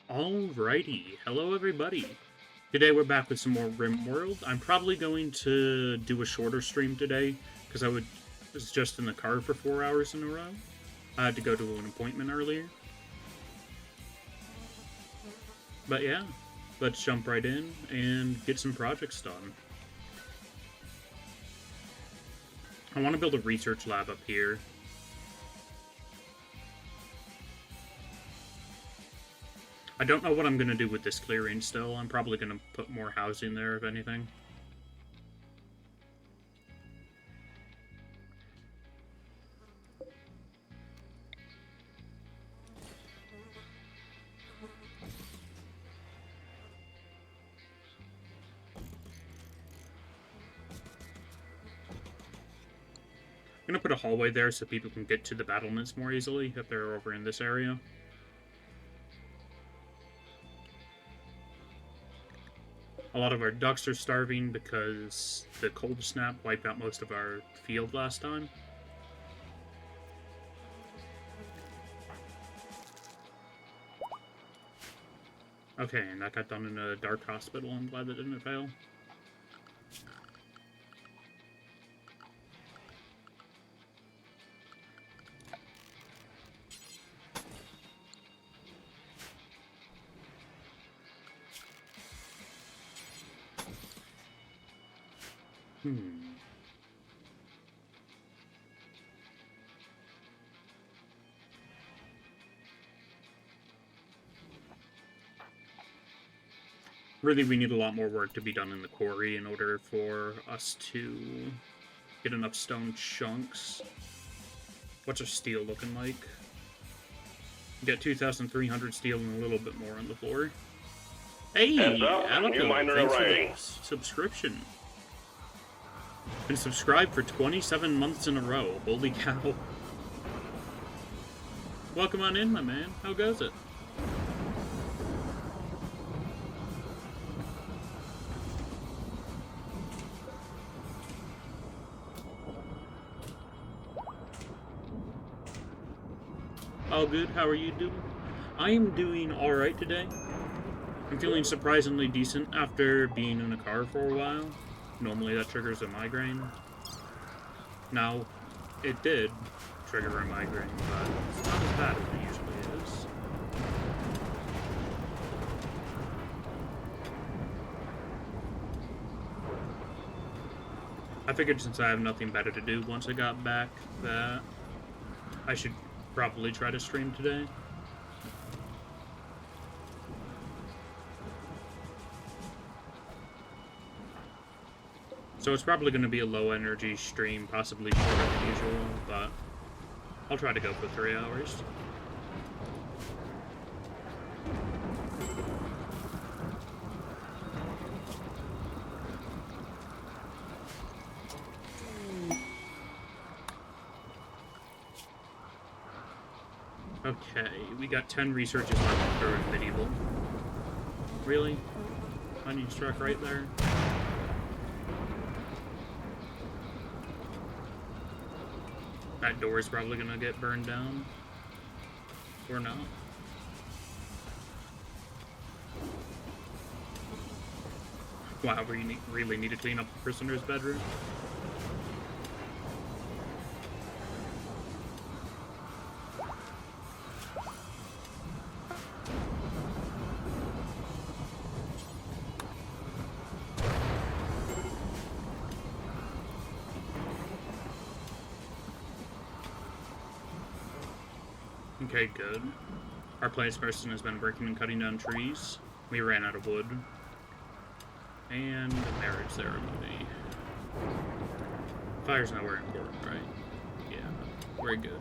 Alrighty, hello everybody. Today we're back with some more RimWorld. I'm probably going to do a shorter stream today because was just in the car for 4 hours in a row. I had to go to an appointment earlier. But yeah, let's jump right in and get some projects done. I want to build a research lab up here. I don't know what I'm going to do with this clearing still. I'm probably going to put more housing there, if anything. I'm going to put a hallway there so people can get to the battlements more easily if they're over in this area. A lot of our ducks are starving because the cold snap wiped out most of our field last time. Okay, and that got done in a dark hospital. I'm glad that didn't fail. Really, we need a lot more work to be done in the quarry in order for us to get enough stone chunks. What's our steel looking like? We got 2,300 steel and a little bit more on the floor. Hey, Alaka, thanks for the subscription. Been subscribed for 27 months in a row. Holy cow. Welcome on in, my man. How goes it? All good. How are you doing? I am doing alright today. I'm feeling surprisingly decent after being in a car for a while. Normally that triggers a migraine. Now, it did trigger a migraine, but it's not as bad as it usually is. I figured since I have nothing better to do once I got back that I should probably try to stream today. So it's probably going to be a low energy stream, possibly shorter than usual, but I'll try to go for 3 hours. Okay, we got 10 researches left for medieval. Really? Onion struck right there? That door is probably gonna get burned down. Or not. Wow, we really need to clean up the prisoner's bedroom. Okay, good. Our place person has been working and cutting down trees. We ran out of wood. And a marriage ceremony. Fire's nowhere important, right? Yeah, we're good.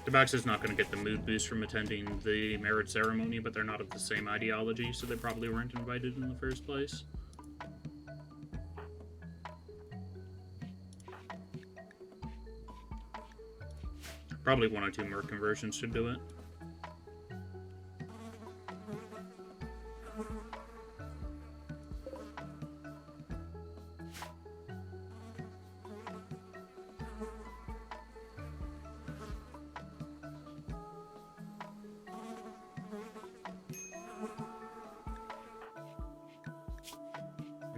Tabax is not going to get the mood boost from attending the marriage ceremony, but they're not of the same ideology, so they probably weren't invited in the first place. Probably 1 or 2 more conversions should do it.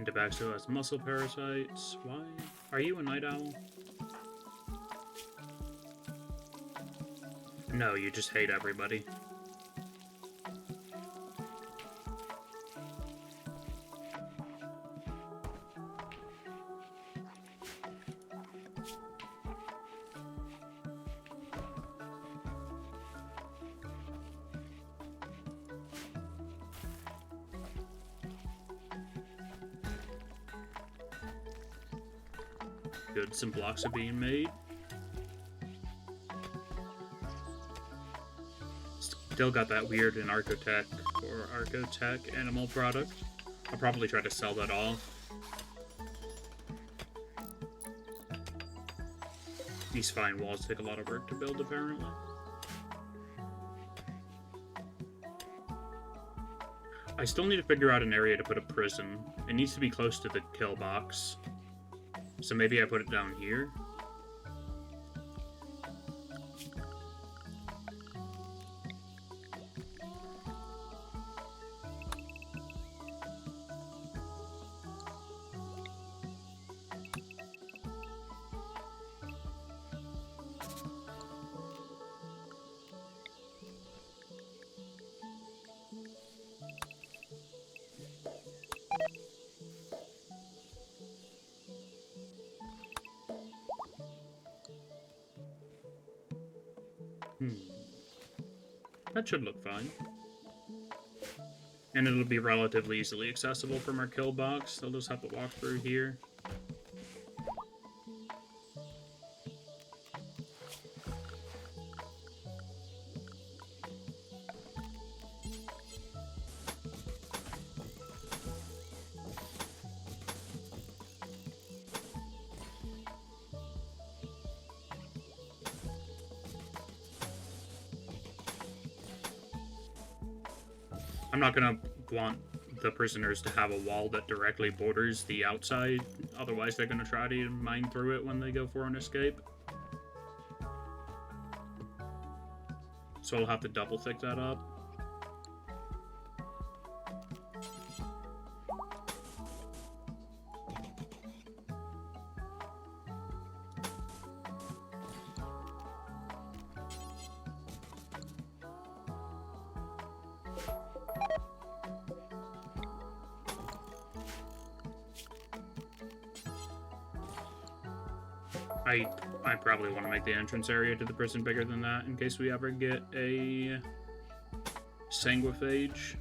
Intabaxo has muscle parasites. Why? Are you a night owl? No, you just hate everybody. Good, some blocks are being made. Still got that weird in Arcotech or Arcotech animal product. I'll probably try to sell that off. These fine walls take a lot of work to build, apparently. I still need to figure out an area to put a prison. It needs to be close to the kill box. So maybe I put it down here. That should look fine. And it'll be relatively easily accessible from our kill box. They'll just have to walk through here. I'm not gonna want the prisoners to have a wall that directly borders the outside, otherwise they're gonna try to mine through it when they go for an escape. So I'll have to double thick that up. I probably want to make the entrance area to the prison bigger than that in case we ever get a sanguiphage.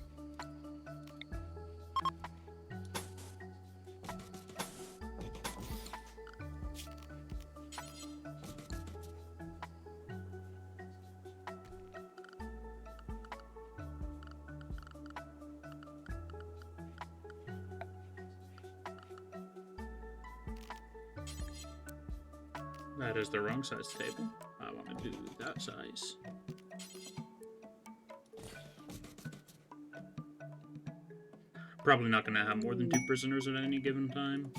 That is the wrong size table. I want to do that size. Probably not going to have more than 2 prisoners at any given time.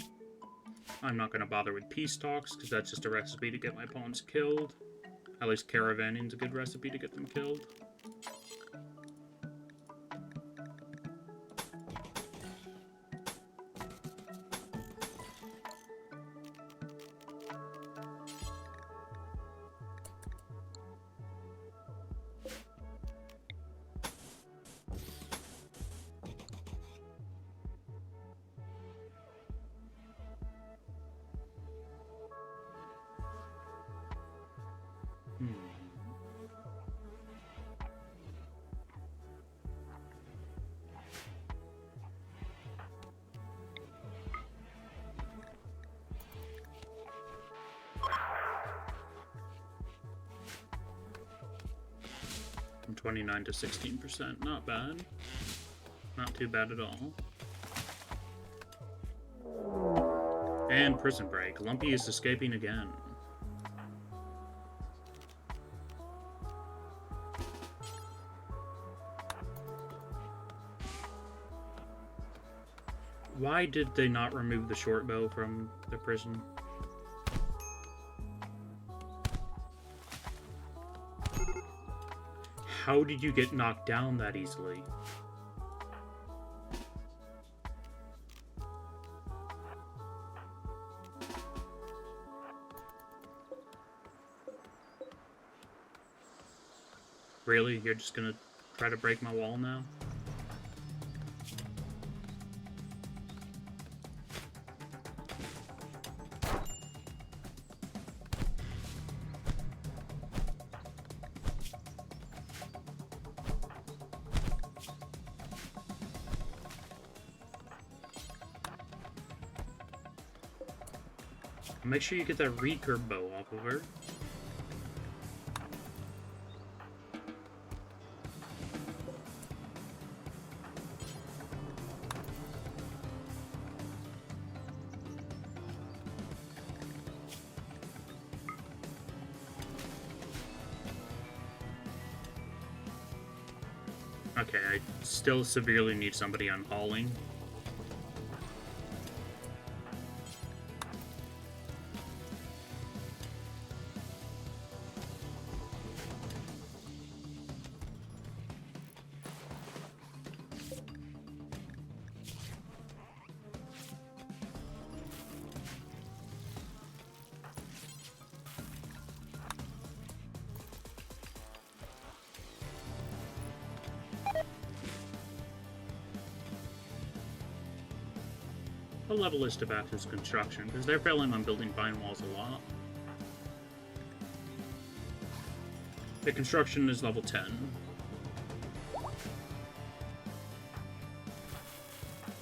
I'm not going to bother with peace talks, because that's just a recipe to get my pawns killed. At least caravanning's a good recipe to get them killed. From 29 to 16%, not bad. Not too bad at all. And prison break. Lumpy is escaping again. Why did they not remove the short bow from the prison? How did you get knocked down that easily? Really? You're just gonna try to break my wall now? Make sure you get that recurve bow off of her. Okay, I still severely need somebody on hauling. What level is Tabax's construction? Because they're failing on building vine walls a lot. The construction is level 10.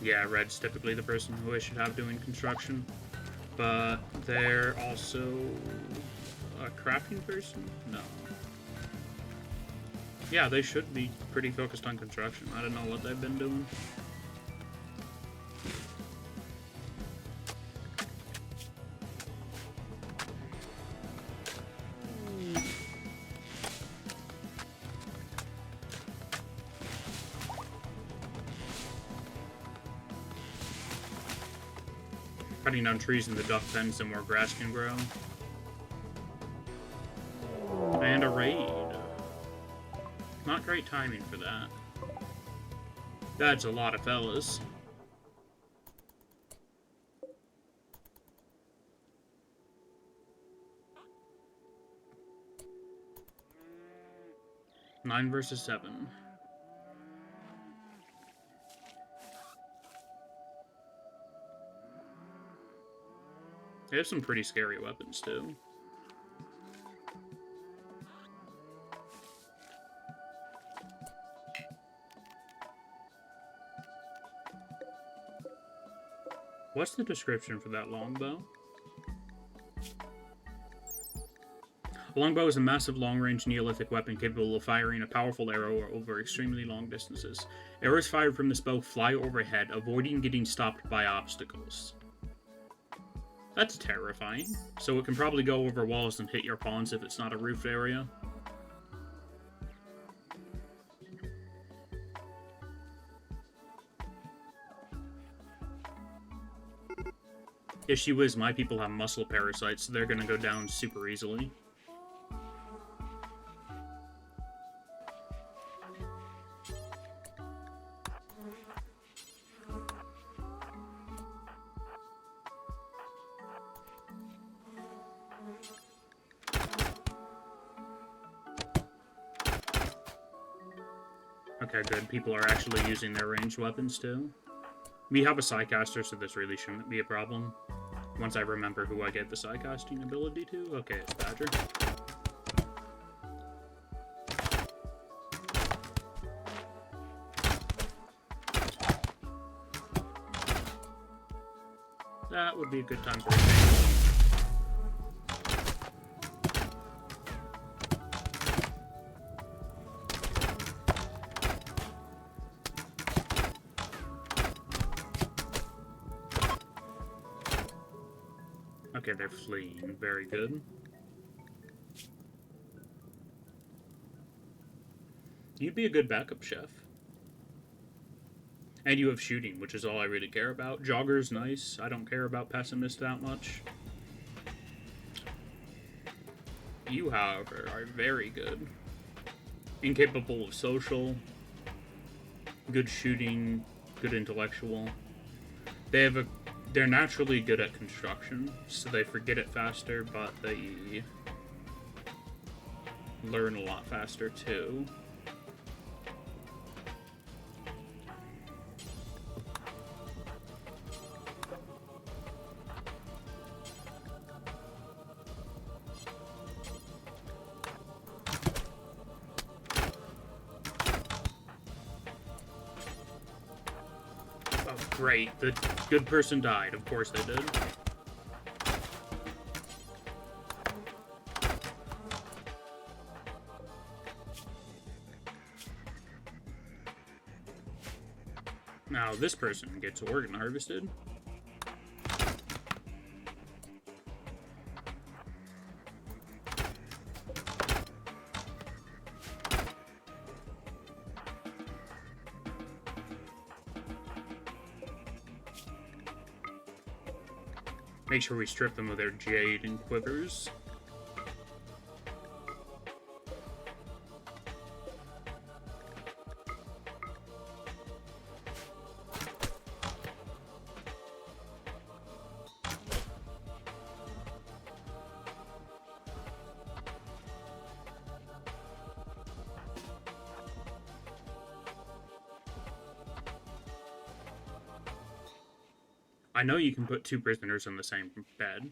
Yeah, Red's typically the person who I should have doing construction. But they're also a crafting person? No. Yeah, they should be pretty focused on construction. I don't know what they've been doing. Cutting down trees in the duck pen so more grass can grow. And a raid. Not great timing for that. That's a lot of fellas. Nine versus 7. They have some pretty scary weapons, too. What's the description for that longbow? A longbow is a massive long-range Neolithic weapon capable of firing a powerful arrow over extremely long distances. Arrows fired from this bow fly overhead, avoiding getting stopped by obstacles. That's terrifying. So it can probably go over walls and hit your pawns if it's not a roofed area. Issue is, my people have muscle parasites, so they're gonna go down super easily. Okay, good. People are actually using their ranged weapons, too. We have a Psycaster, so this really shouldn't be a problem. Once I remember who I get the Psycasting ability to. Okay, it's Badger. That would be a good time for a Okay, they're fleeing. Very good. You'd be a good backup chef. And you have shooting, which is all I really care about. Jogger's nice. I don't care about Pessimist that much. You, however, are very good. Incapable of social. Good shooting. Good intellectual. They're naturally good at construction, so they forget it faster, but they learn a lot faster too. Oh, great. The good person died. Of course they did. Now this person gets organ harvested. Make sure we strip them of their jade and quivers. I know you can put two prisoners in the same bed.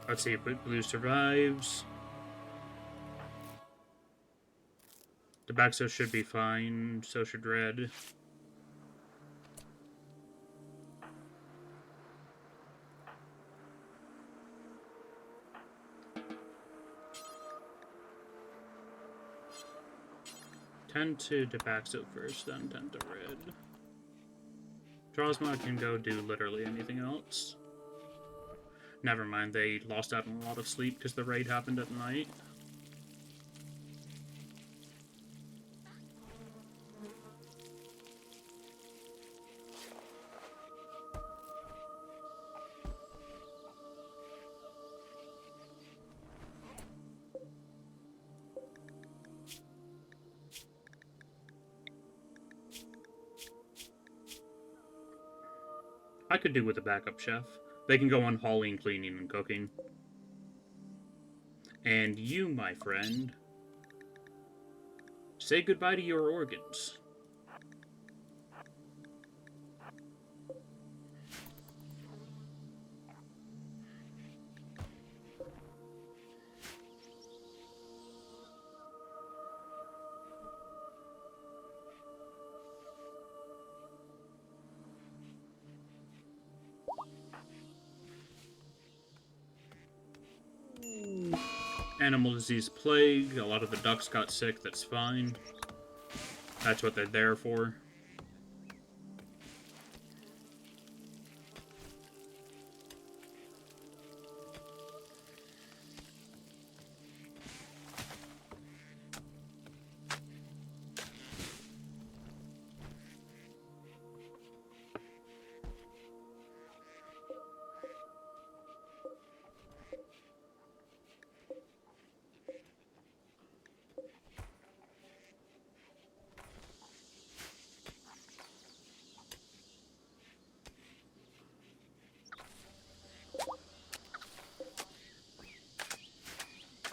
Let's see if blue survives. Tabaxo should be fine, so should red. Tend to Tabaxo first, then tend to red. Drosma can go do literally anything else. Never mind, they lost out on a lot of sleep because the raid happened at night. I could do with a backup chef. They can go on hauling, cleaning, and cooking. And you, my friend, say goodbye to your organs. Animal disease plague. A lot of the ducks got sick. That's fine. That's what they're there for.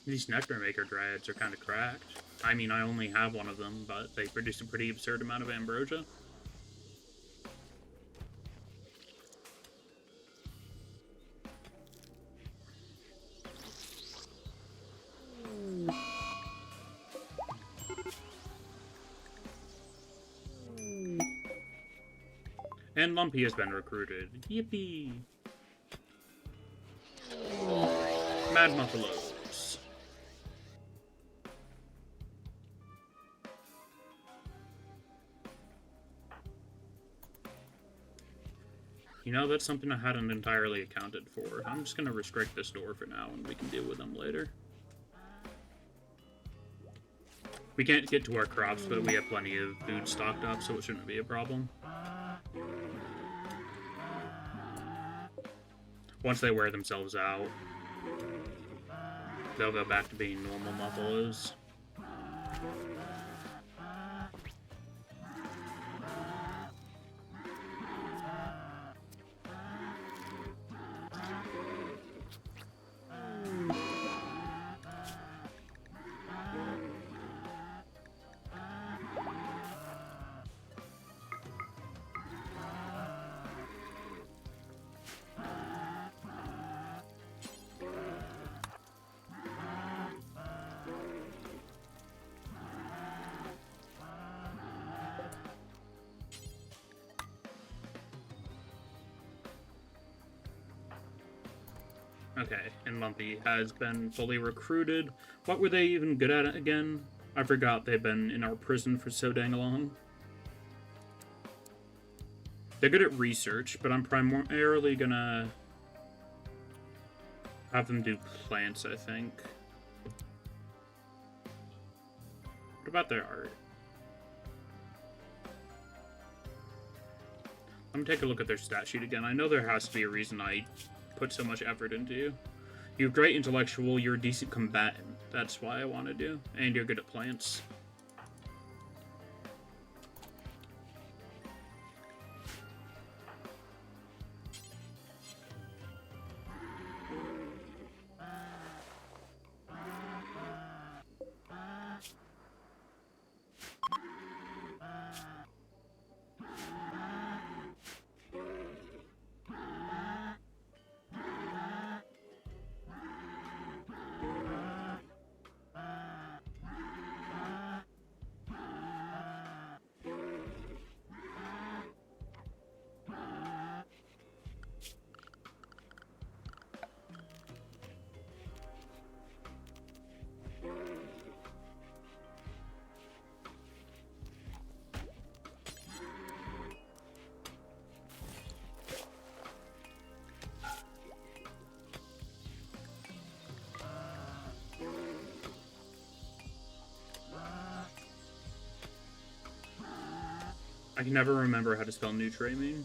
These Nectar Maker Dryads are kind of cracked. I mean, I only have one of them, but they produce a pretty absurd amount of ambrosia. And Lumpy has been recruited. Yippee! Mad Muffalos. You know, that's something I hadn't entirely accounted for. I'm just gonna restrict this door for now, and we can deal with them later. We can't get to our crops, but we have plenty of food stocked up, so it shouldn't be a problem. Once they wear themselves out, they'll go back to being normal Muffalos. Okay, and Lumpy has been fully recruited. What were they even good at again? I forgot they've been in our prison for so dang long. They're good at research, but I'm primarily gonna have them do plants, I think. What about their art? Let me take a look at their stat sheet again. I know there has to be a reason I put so much effort into you. You're great intellectual, you're a decent combatant. That's why I wanted you. And you're good at plants. I can never remember how to spell Nutramine.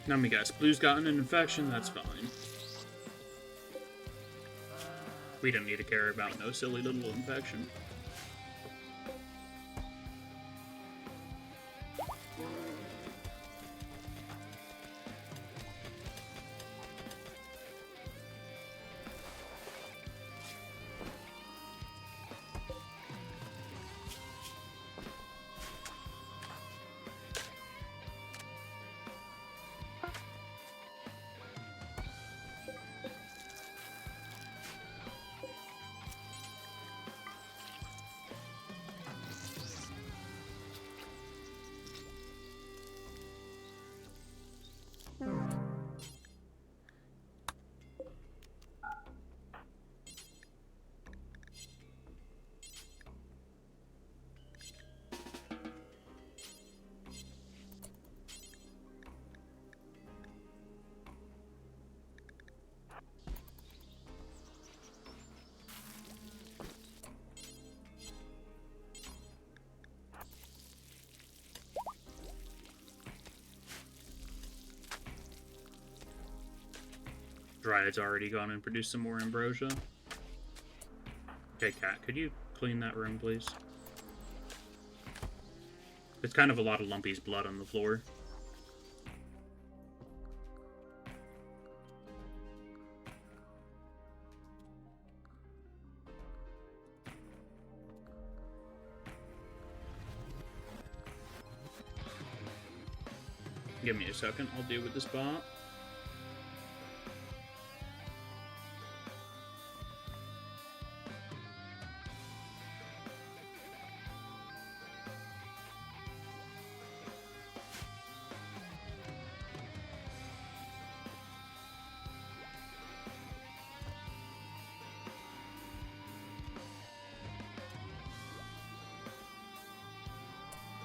Let me guess, Blue's gotten an infection, that's fine. We don't need to care about no silly little infection. Dryad's already gone and produced some more ambrosia. Okay, Cat, could you clean that room, please? It's kind of a lot of Lumpy's blood on the floor. Give me a second, I'll deal with this bot.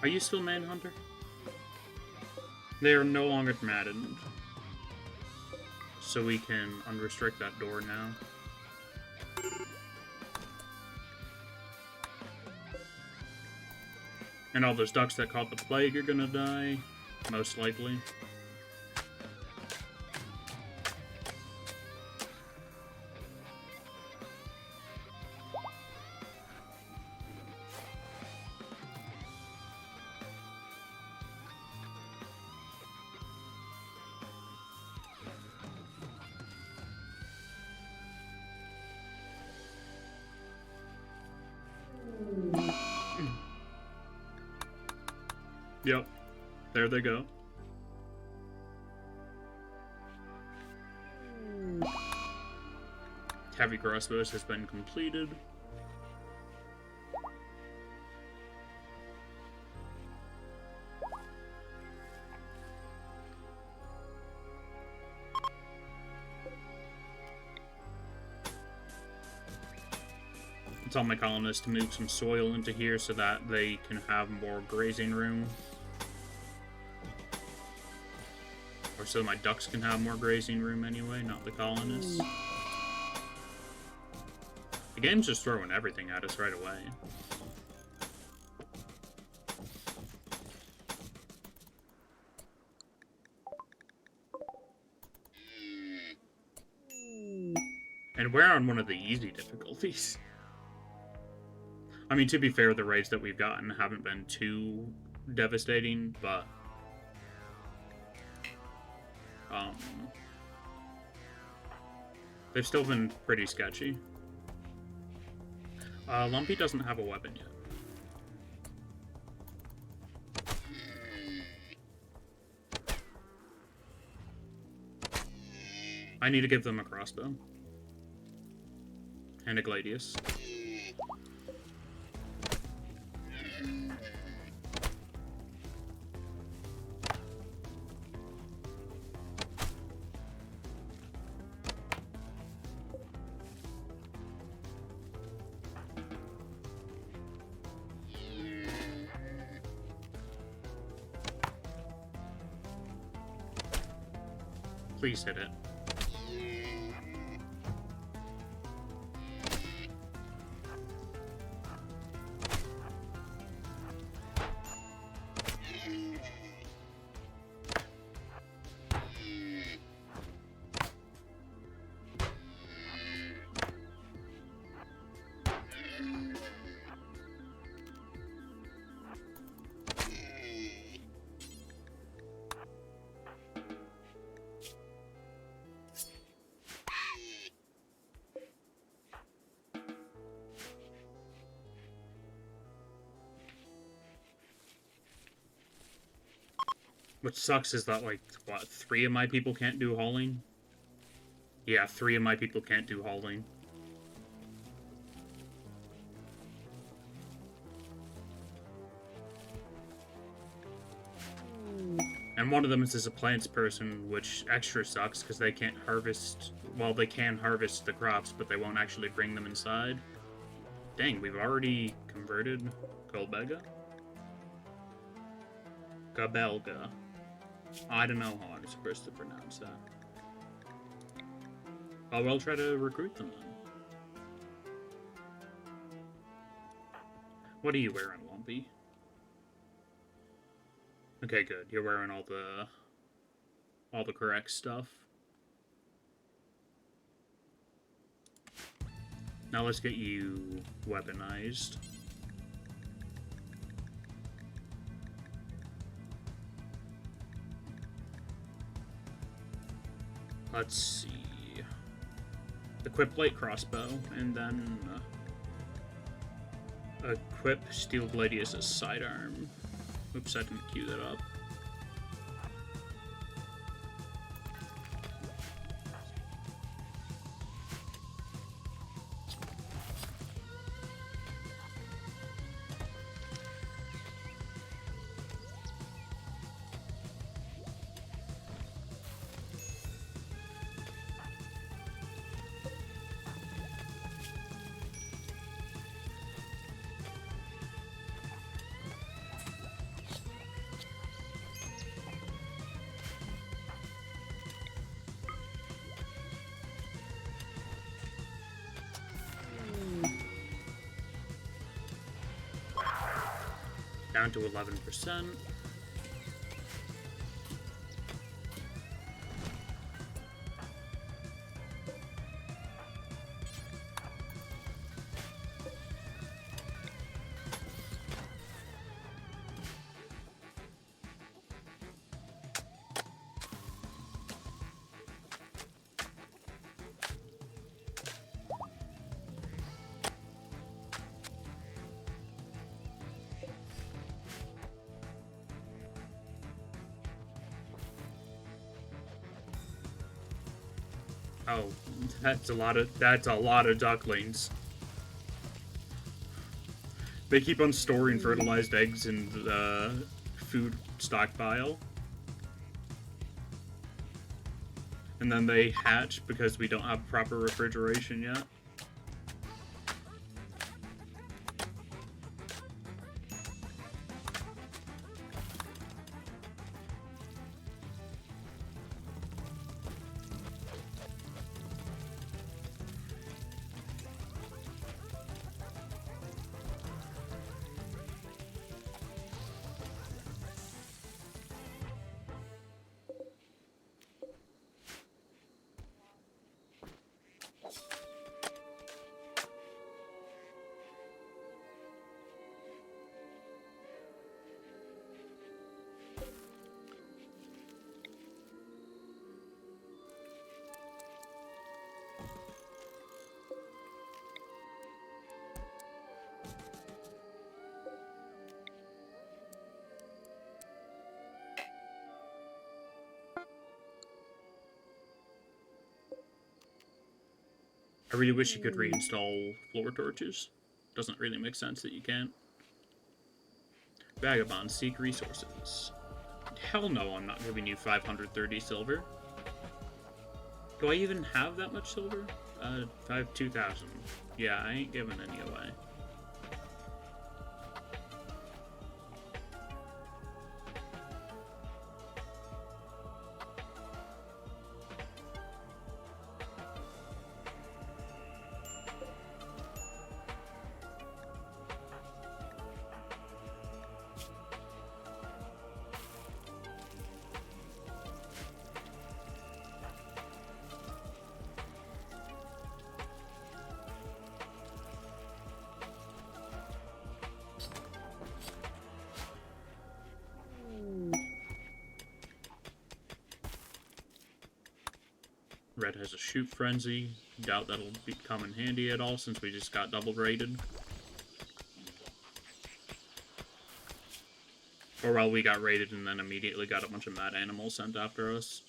Are you still Manhunter? They are no longer maddened. So we can unrestrict that door now. And all those ducks that caught the plague are gonna die, most likely. Yep, there they go. Heavy crossbows has been completed. Tell my colonists to move some soil into here so that they can have more grazing room. Or so my ducks can have more grazing room anyway, not the colonists. The game's just throwing everything at us right away. And we're on one of the easy difficulties. I mean, to be fair, the raids that we've gotten haven't been too devastating, but they've still been pretty sketchy. Lumpy doesn't have a weapon yet. I need to give them a crossbow. And a gladius. Please hit it. What sucks is that, like, what, 3 of my people can't do hauling? Yeah, 3 of my people can't do hauling. And one of them is a plants person, which extra sucks because they can't harvest... Well, they can harvest the crops, but they won't actually bring them inside. Dang, we've already converted Golbega? Gabelga. I don't know how I'm supposed to pronounce that. Oh, we'll try to recruit them then. What are you wearing, Lumpy? Okay, good. You're wearing all the correct stuff. Now let's get you weaponized. Let's see. Equip light crossbow, and then equip steel gladius as sidearm. Oops, I didn't queue that up. Down to 11%. Oh, that's a lot of ducklings. They keep on storing fertilized eggs in the food stockpile. And then they hatch because we don't have proper refrigeration yet. I really wish you could reinstall floor torches. Doesn't really make sense that you can't. Vagabond, seek resources. Hell no, I'm not giving you 530 silver. Do I even have that much silver? 2,000. Yeah, I ain't giving any away. Red has a shoot frenzy. Doubt that'll come in handy at all since we just got double raided. Or well, we got raided and then immediately got a bunch of mad animals sent after us.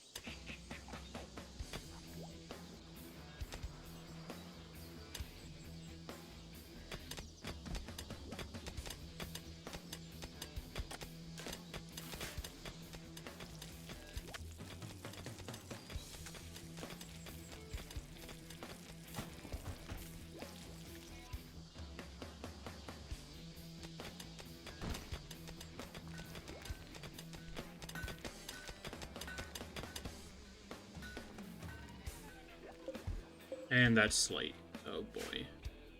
And that's Slate. Oh boy.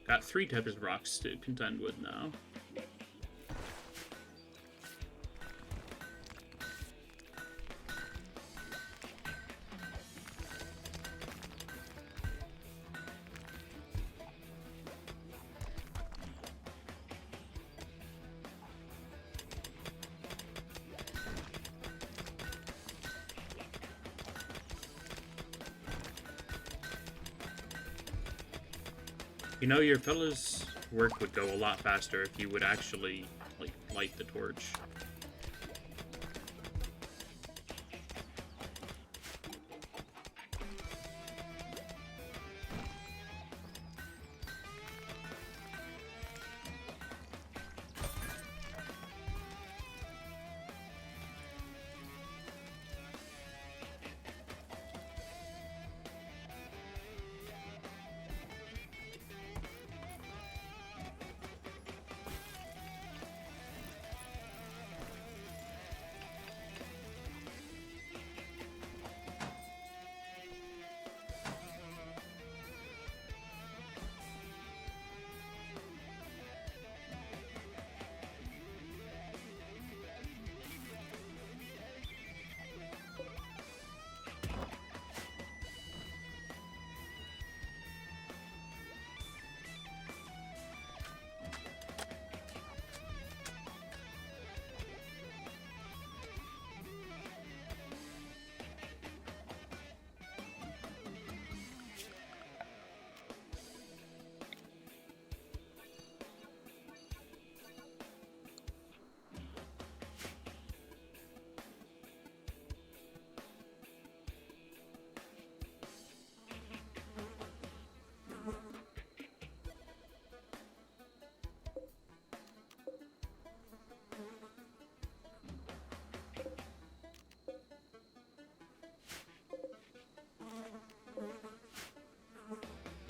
Got 3 types of rocks to contend with now. You know, your fella's work would go a lot faster if you would actually, like, light the torch.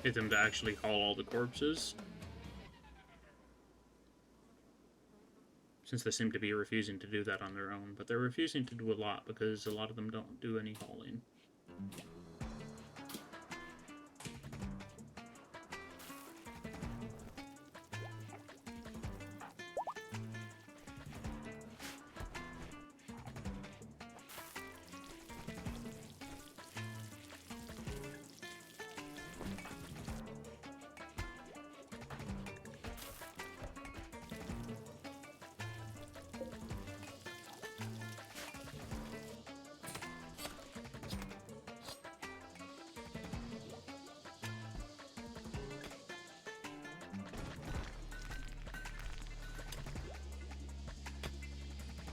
Get them to actually haul all the corpses. Since they seem to be refusing to do that on their own, but they're refusing to do a lot because a lot of them don't do any hauling.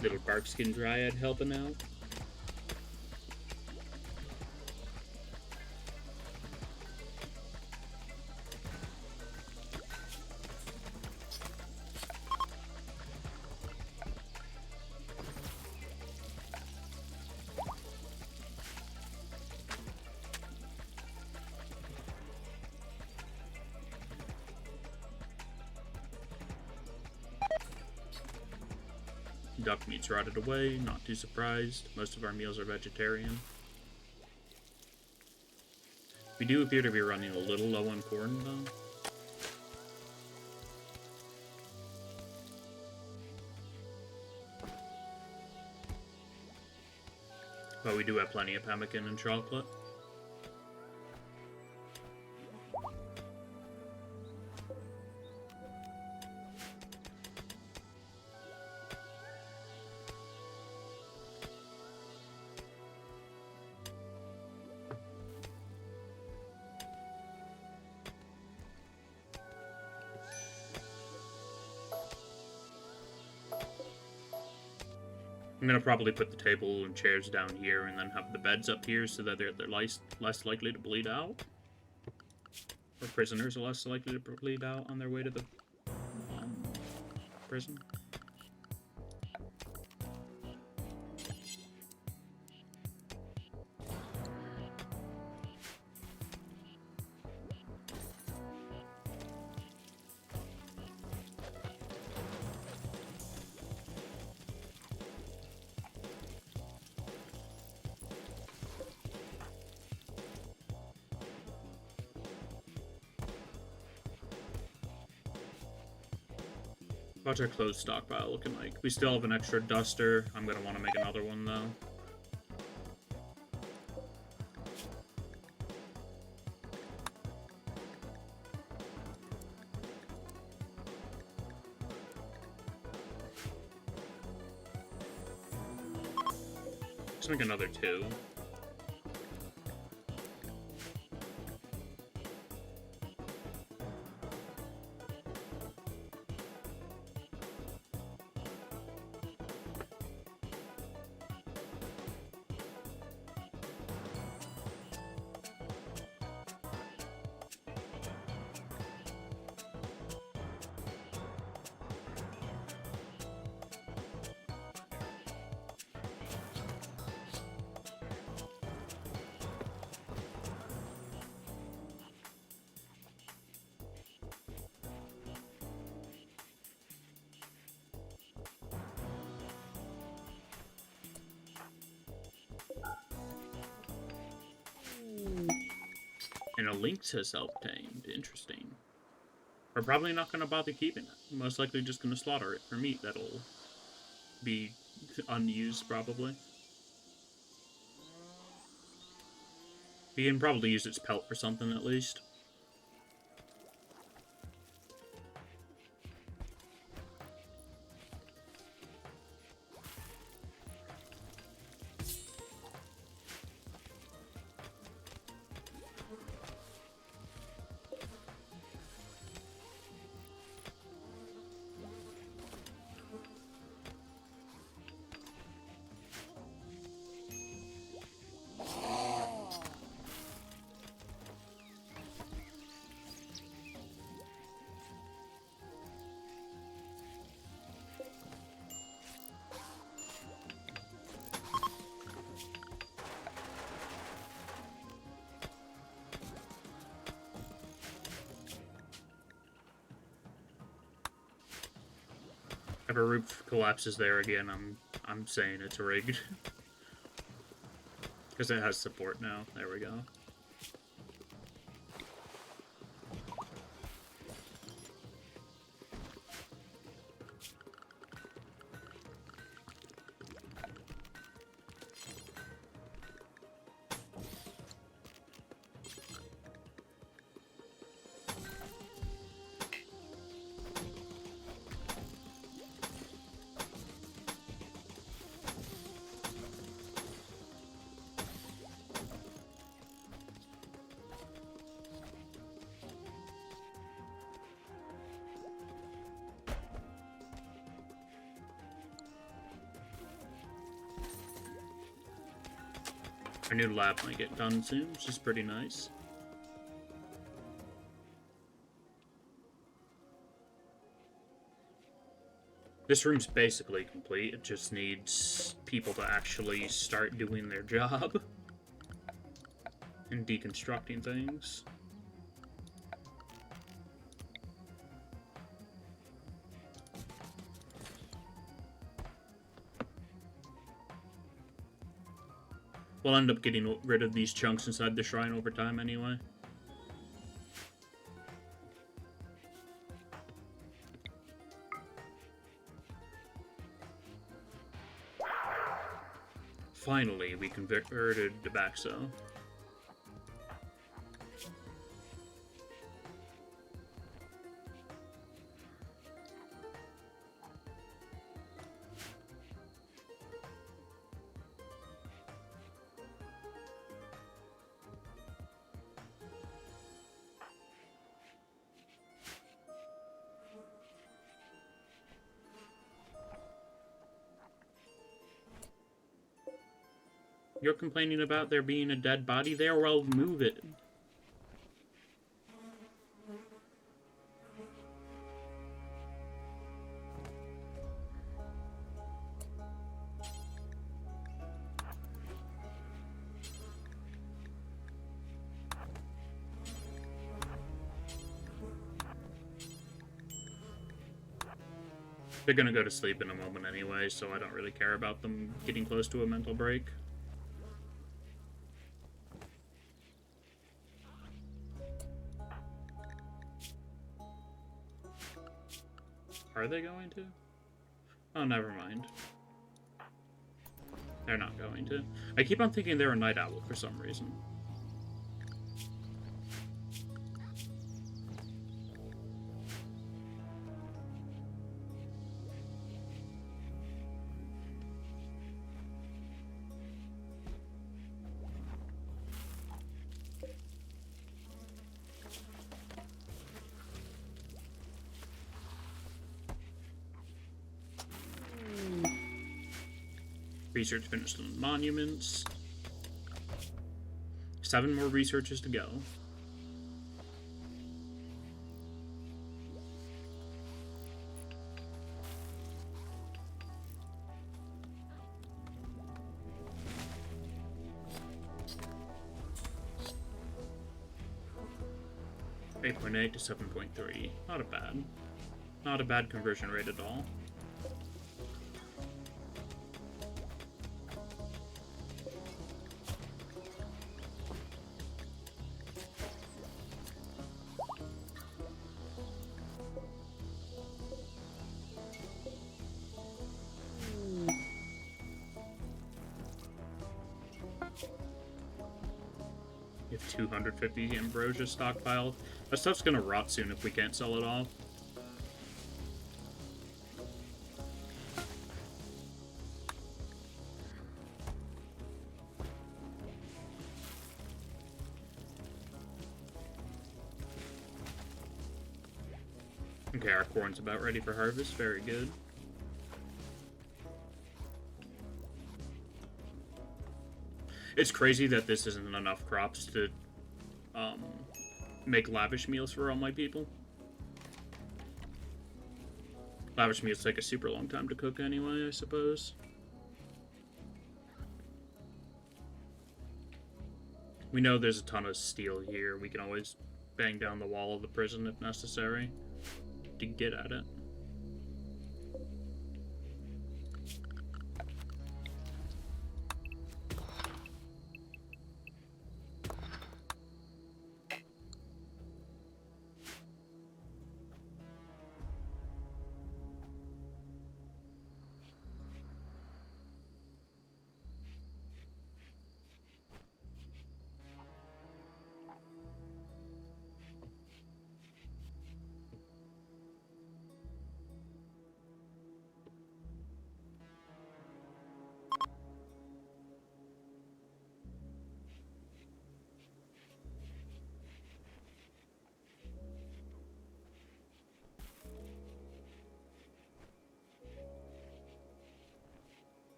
Little Barkskin Dryad helping out. Duck meat's rotted away, not too surprised. Most of our meals are vegetarian. We do appear to be running a little low on corn, though. But we do have plenty of pemmican and chocolate. I'm gonna probably put the table and chairs down here and then have the beds up here so that they're less likely to bleed out. Or prisoners are less likely to bleed out on their way to the prison. What's our clothes stockpile looking like? We still have an extra duster. I'm gonna want to make another one though. Let's make another 2. And a lynx has self-tamed. Interesting. We're probably not going to bother keeping it. Most likely just going to slaughter it for meat that'll be unused, probably. We can probably use its pelt for something, at least. If a roof collapses there again, I'm saying it's rigged. Because it has support now. There we go. Our new lab might get done soon, which is pretty nice. This room's basically complete. It just needs people to actually start doing their job and deconstructing things. We'll end up getting rid of these chunks inside the shrine over time anyway. Finally, we converted Debaxo. You're complaining about there being a dead body there? Well, move it. They're gonna go to sleep in a moment anyway, so I don't really care about them getting close to a mental break. Are they going to? Oh, never mind. They're not going to. I keep on thinking they're a night owl for some reason. Research finished on monuments. 7 more researches to go. .8 to 7.3. Not a bad. Not a bad conversion rate at all. You have 250 ambrosia stockpiled. That stuff's gonna rot soon if we can't sell it off. Okay, our corn's about ready for harvest. Very good. It's crazy that this isn't enough crops to make lavish meals for all my people. Lavish meals take a super long time to cook anyway, I suppose. We know there's a ton of steel here. We can always bang down the wall of the prison if necessary to get at it.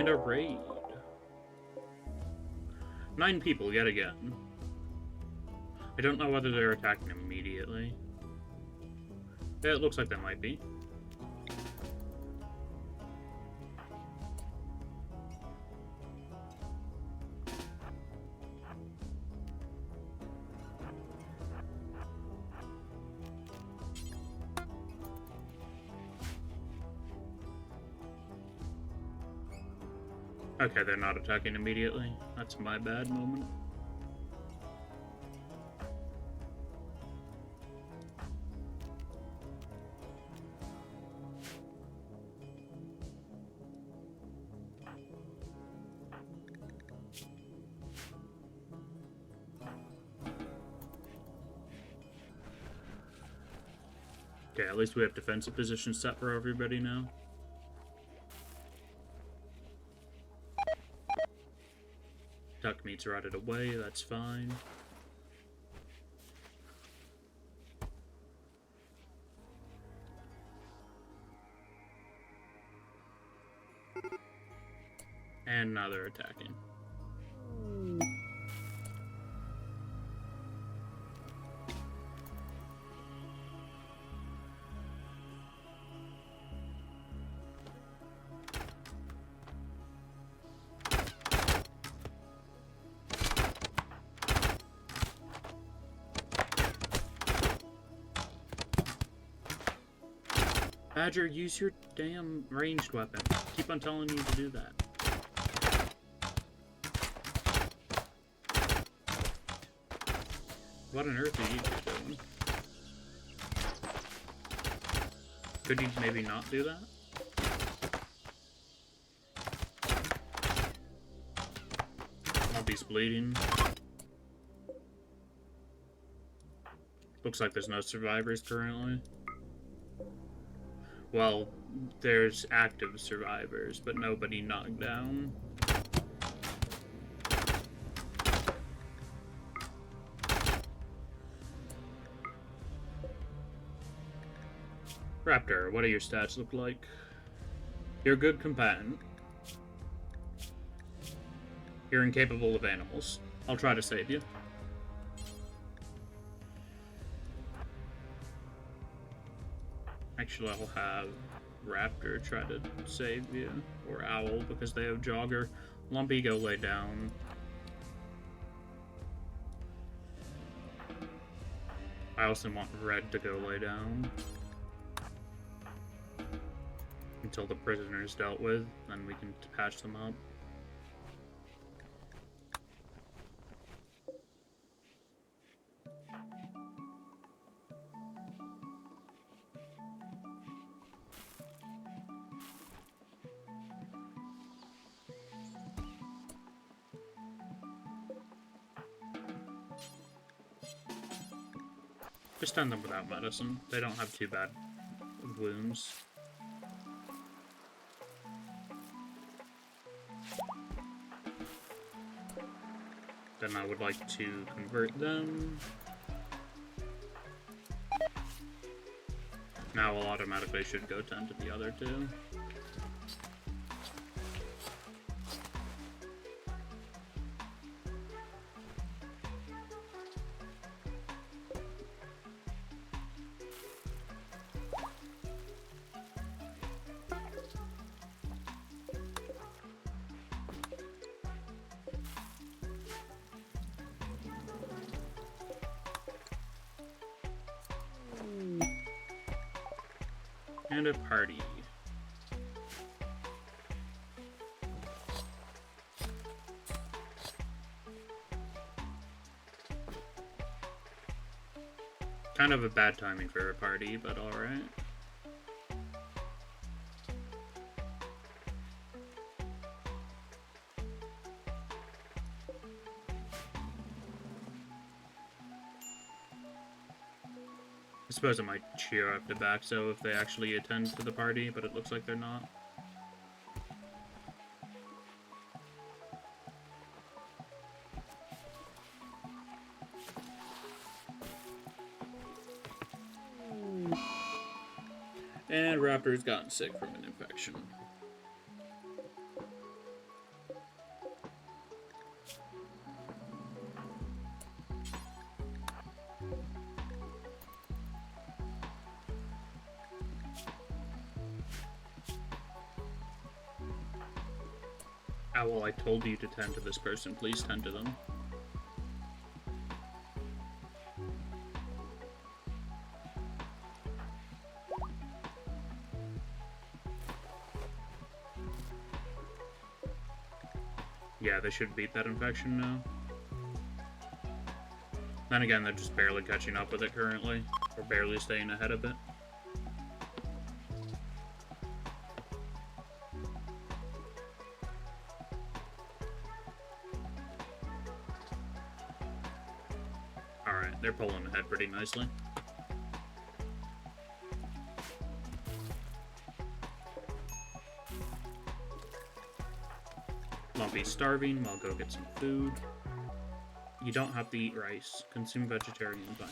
And a raid. 9 people yet again. I don't know whether they're attacking immediately. Yeah, it looks like they might be. Okay, they're not attacking immediately. That's my bad moment. Okay, at least we have defensive positions set for everybody now. Duck meat's rotted away, that's fine. And now they're attacking. Badger, use your damn ranged weapon. Keep on telling you to do that. What on earth are you doing? Could you maybe not do that? Monkey's bleeding. Looks like there's no survivors currently. Well, there's active survivors, but nobody knocked down. Raptor, what do your stats look like? You're a good combatant. You're incapable of animals. I'll try to save you. Actually, I'll have Raptor try to save you. Or Owl, because they have Jogger. Lumpy, go lay down. I also want Red to go lay down. Until the prisoner's dealt with, then we can patch them up. Just send them without medicine. They don't have too bad wounds. Then I would like to convert them. Now we'll automatically should go tend to the other two. And a party. Kind of a bad timing for a party, but alright. I suppose I might cheer up the back so if they actually attend to the party, but it looks like they're not. And Raptor's gotten sick from an infection. Owl, I told you to tend to this person. Please tend to them. Yeah, they should beat that infection now. Then again, they're just barely catching up with it currently, or barely staying ahead of it. Alright, they're pulling ahead pretty nicely. Lumpy's starving, I'll go get some food. You don't have to eat rice. Consume vegetarian diet.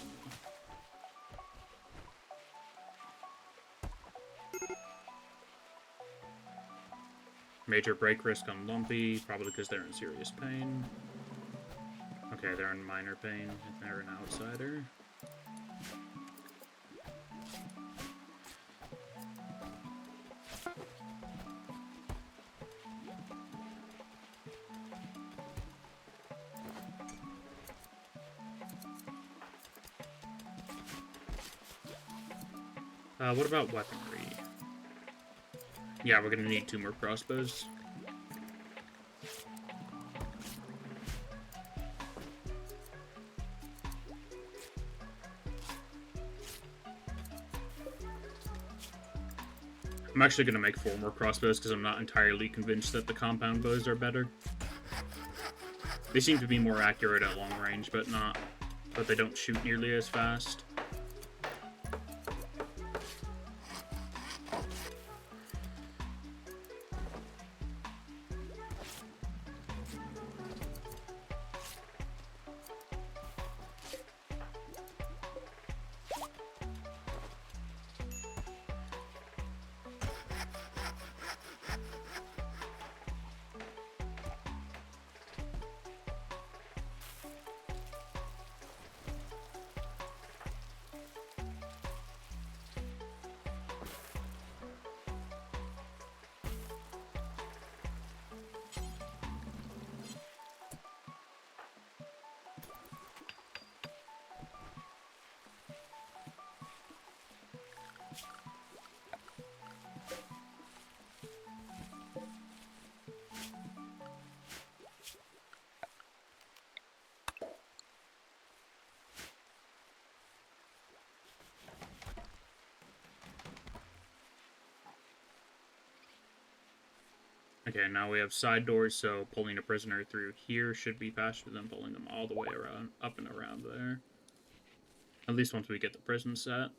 Major break risk on Lumpy, probably because they're in serious pain. Okay, they're in minor pain, and they're an outsider. What about weaponry? Yeah, we're gonna need 2 more crossbows. I'm actually gonna make 4 more crossbows because I'm not entirely convinced that the compound bows are better. They seem to be more accurate at long range, but they don't shoot nearly as fast. Okay, now we have side doors, so pulling a prisoner through here should be faster than pulling them all the way around, up and around there. At least once we get the prison set.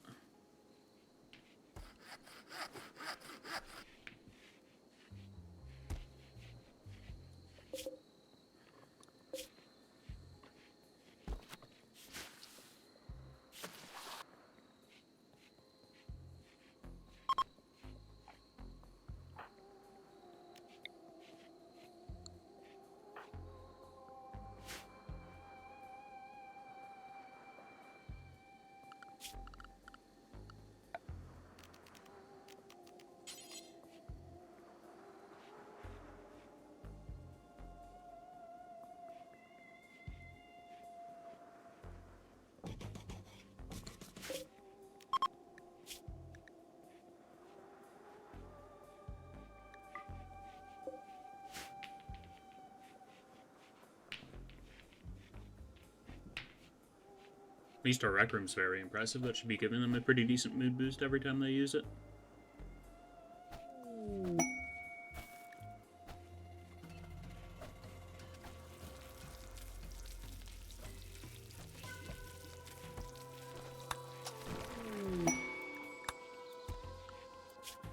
At least our rec room's very impressive. That should be giving them a pretty decent mood boost every time they use it.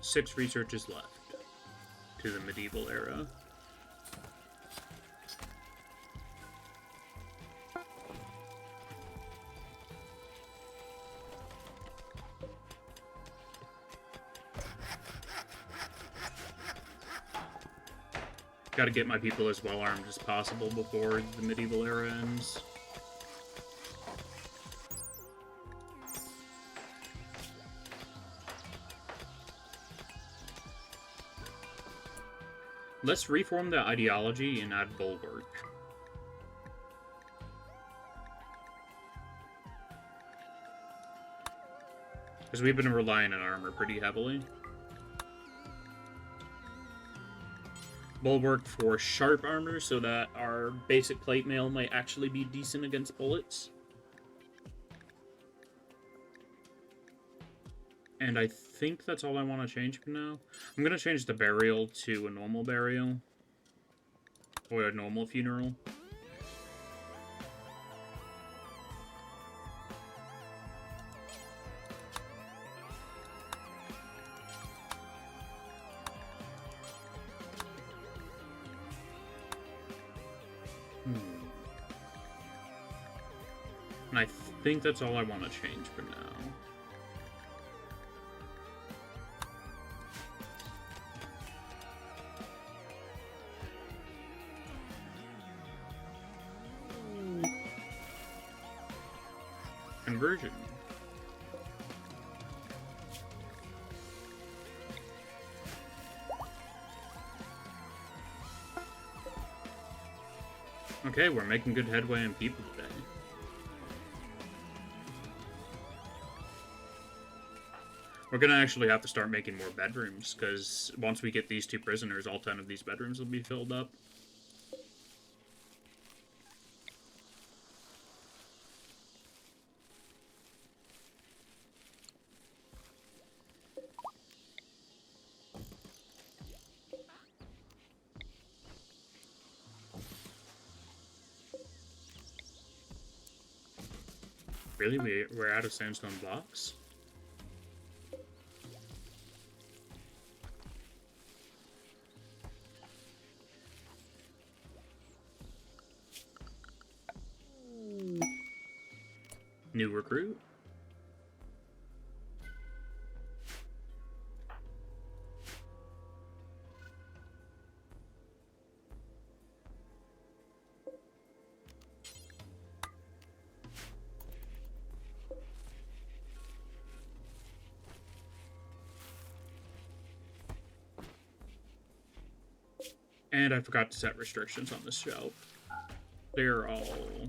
Six researchers left to the medieval era. Gotta get my people as well armed as possible before the medieval era ends. Let's reform the ideology and add bulwark. Because we've been relying on armor pretty heavily. Bulwark for sharp armor so that our basic plate mail might actually be decent against bullets. And I think that's all I want to change for now. I'm going to change the burial to a normal burial. Or a normal funeral. And I think that's all I want to change for now. Conversion. Okay, we're making good headway on people today. We're gonna actually have to start making more bedrooms, because once we get these 2 prisoners, all 10 of these bedrooms will be filled up. Really? We're out of sandstone blocks? New recruit? And I forgot to set restrictions on this shelf. They're all...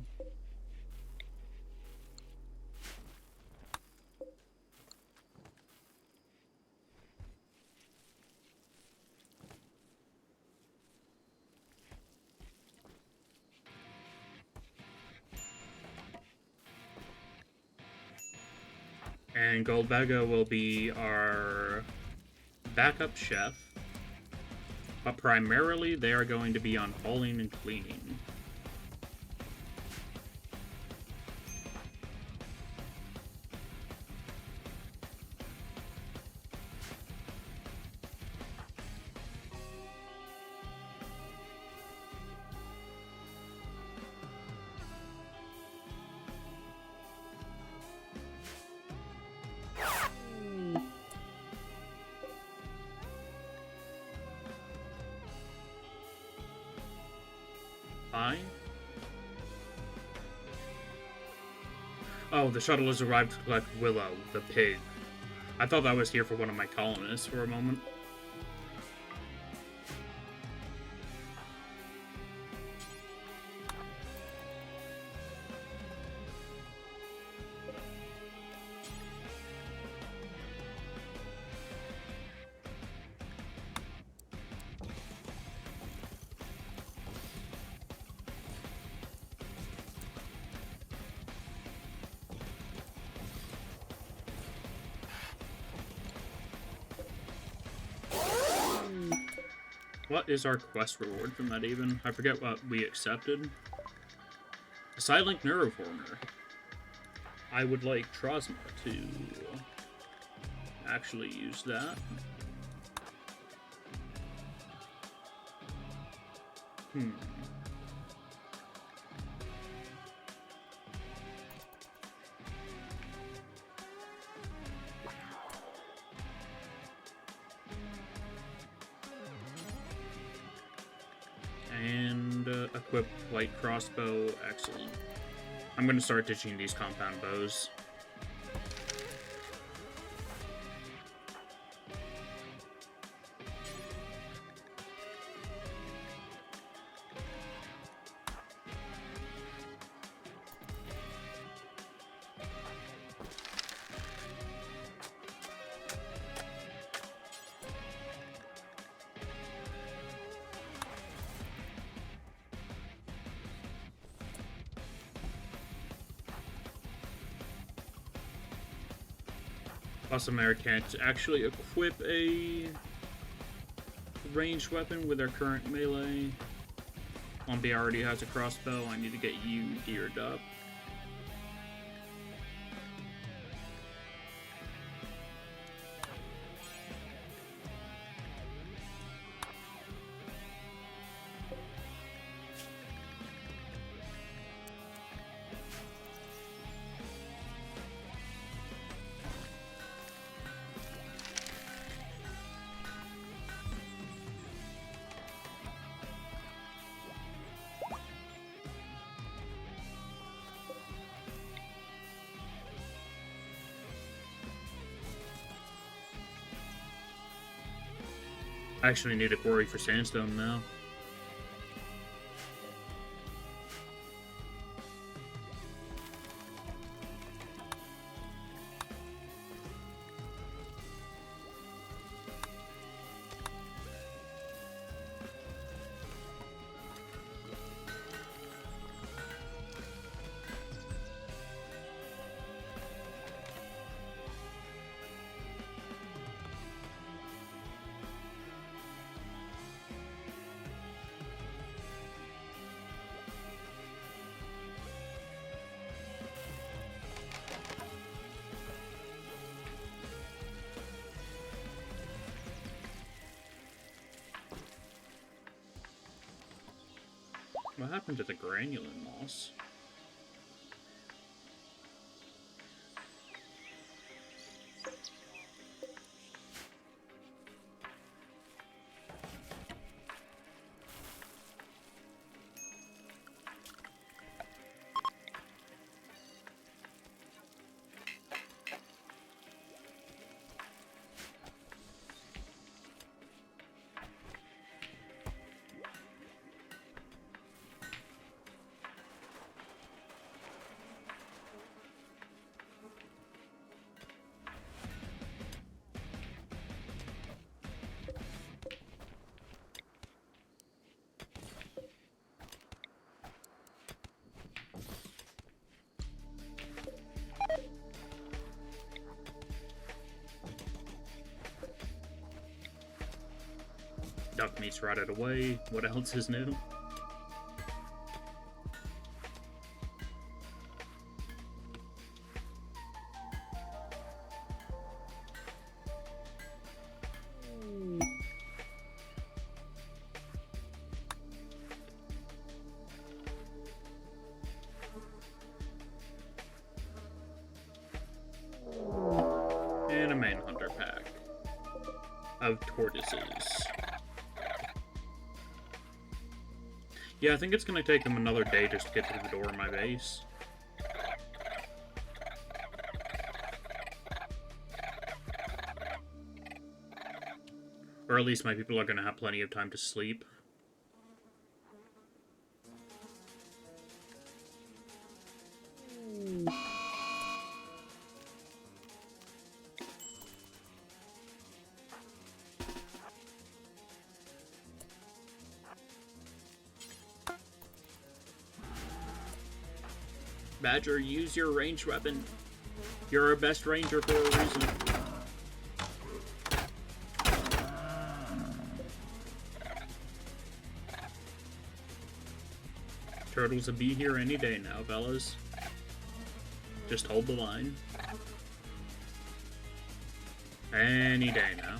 And Goldbagga will be our backup chef. But primarily, they are going to be on hauling and cleaning. Oh, the shuttle has arrived to collect Willow, the pig. I thought that was here for one of my colonists for a moment. What is our quest reward from that even? I forget what we accepted. A Silent Neuroformer. I would like Trosma to actually use that. And equip light crossbow. Excellent. I'm going to start ditching these compound bows. Awesome can't actually equip a ranged weapon with our current melee. Lumpy already has a crossbow. I need to get you geared up. I actually need a quarry for sandstone now. What happened to the granulin moss? Duck meat's rotted away. What else is new? And a manhunter pack of tortoises. Yeah, I think it's gonna take him another day just to get through the door of my base. Or at least my people are gonna have plenty of time to sleep. Badger, use your ranged weapon. You're our best ranger for a reason. Turtles will be here any day now, fellas. Just hold the line. Any day now.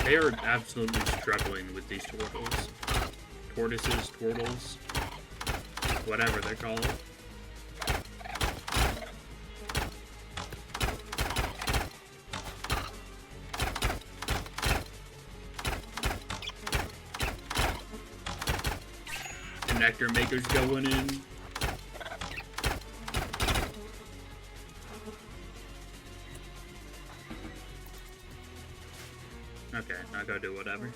They are absolutely struggling with these turtles. Tortoises, turtles, whatever they're called. Connector makers going in. Okay, go do whatever.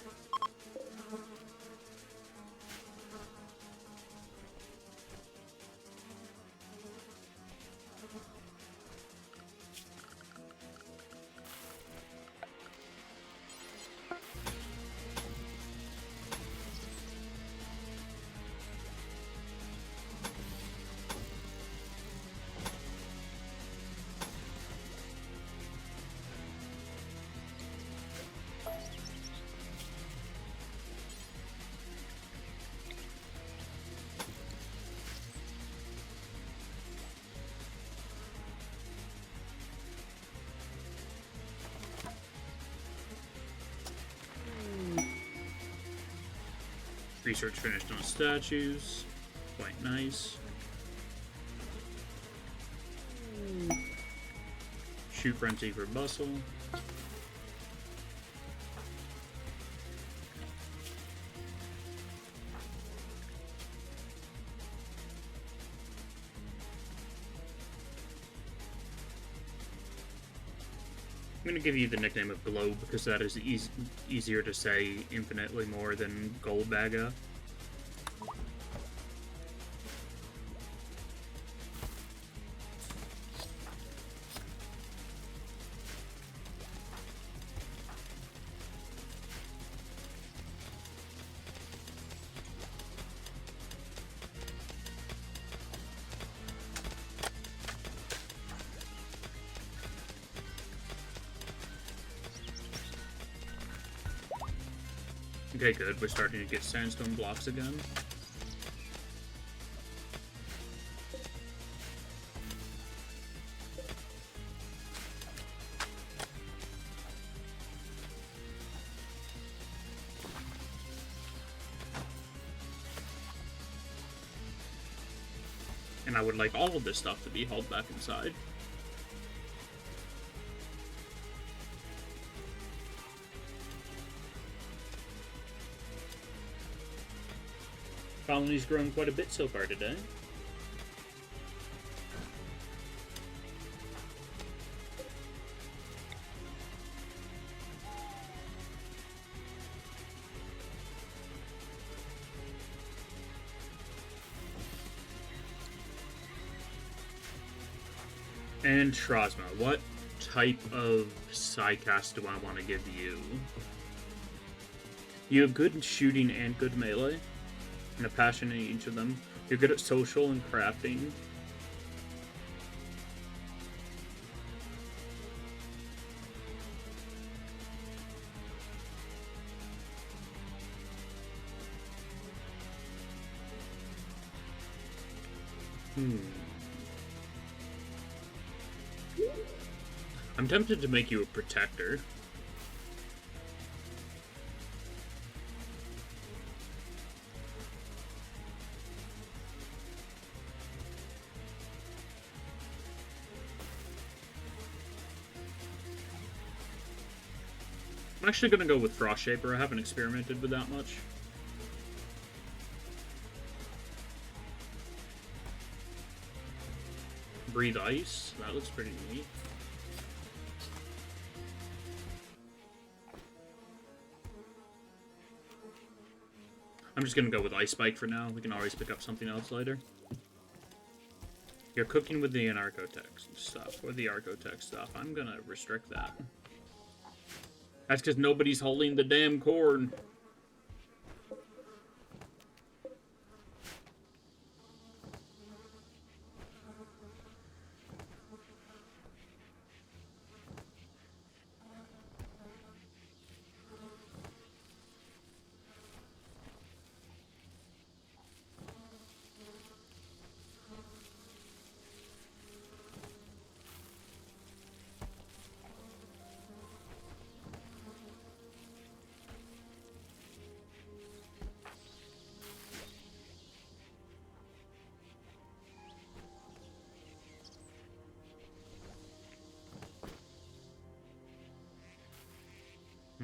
Research finished on statues. Quite nice. Shoot frenzy for bustle. I'm going to give you the nickname of Globe because that is easier to say infinitely more than Goldbagga. Okay, good. We're starting to get sandstone blocks again. And I would like all of this stuff to be held back inside. Colony's grown quite a bit so far today. And Trozma, what type of Psycast do I want to give you? You have good shooting and good melee, and a passion in each of them. You're good at social and crafting. I'm tempted to make you a protector. I'm actually going to go with Frost Shaper. I haven't experimented with that much. Breathe Ice. That looks pretty neat. I'm just going to go with Ice Spike for now. We can always pick up something else later. You're cooking with the Anarchotech stuff, or the Archotech stuff. I'm going to restrict that. That's because nobody's holding the damn corn.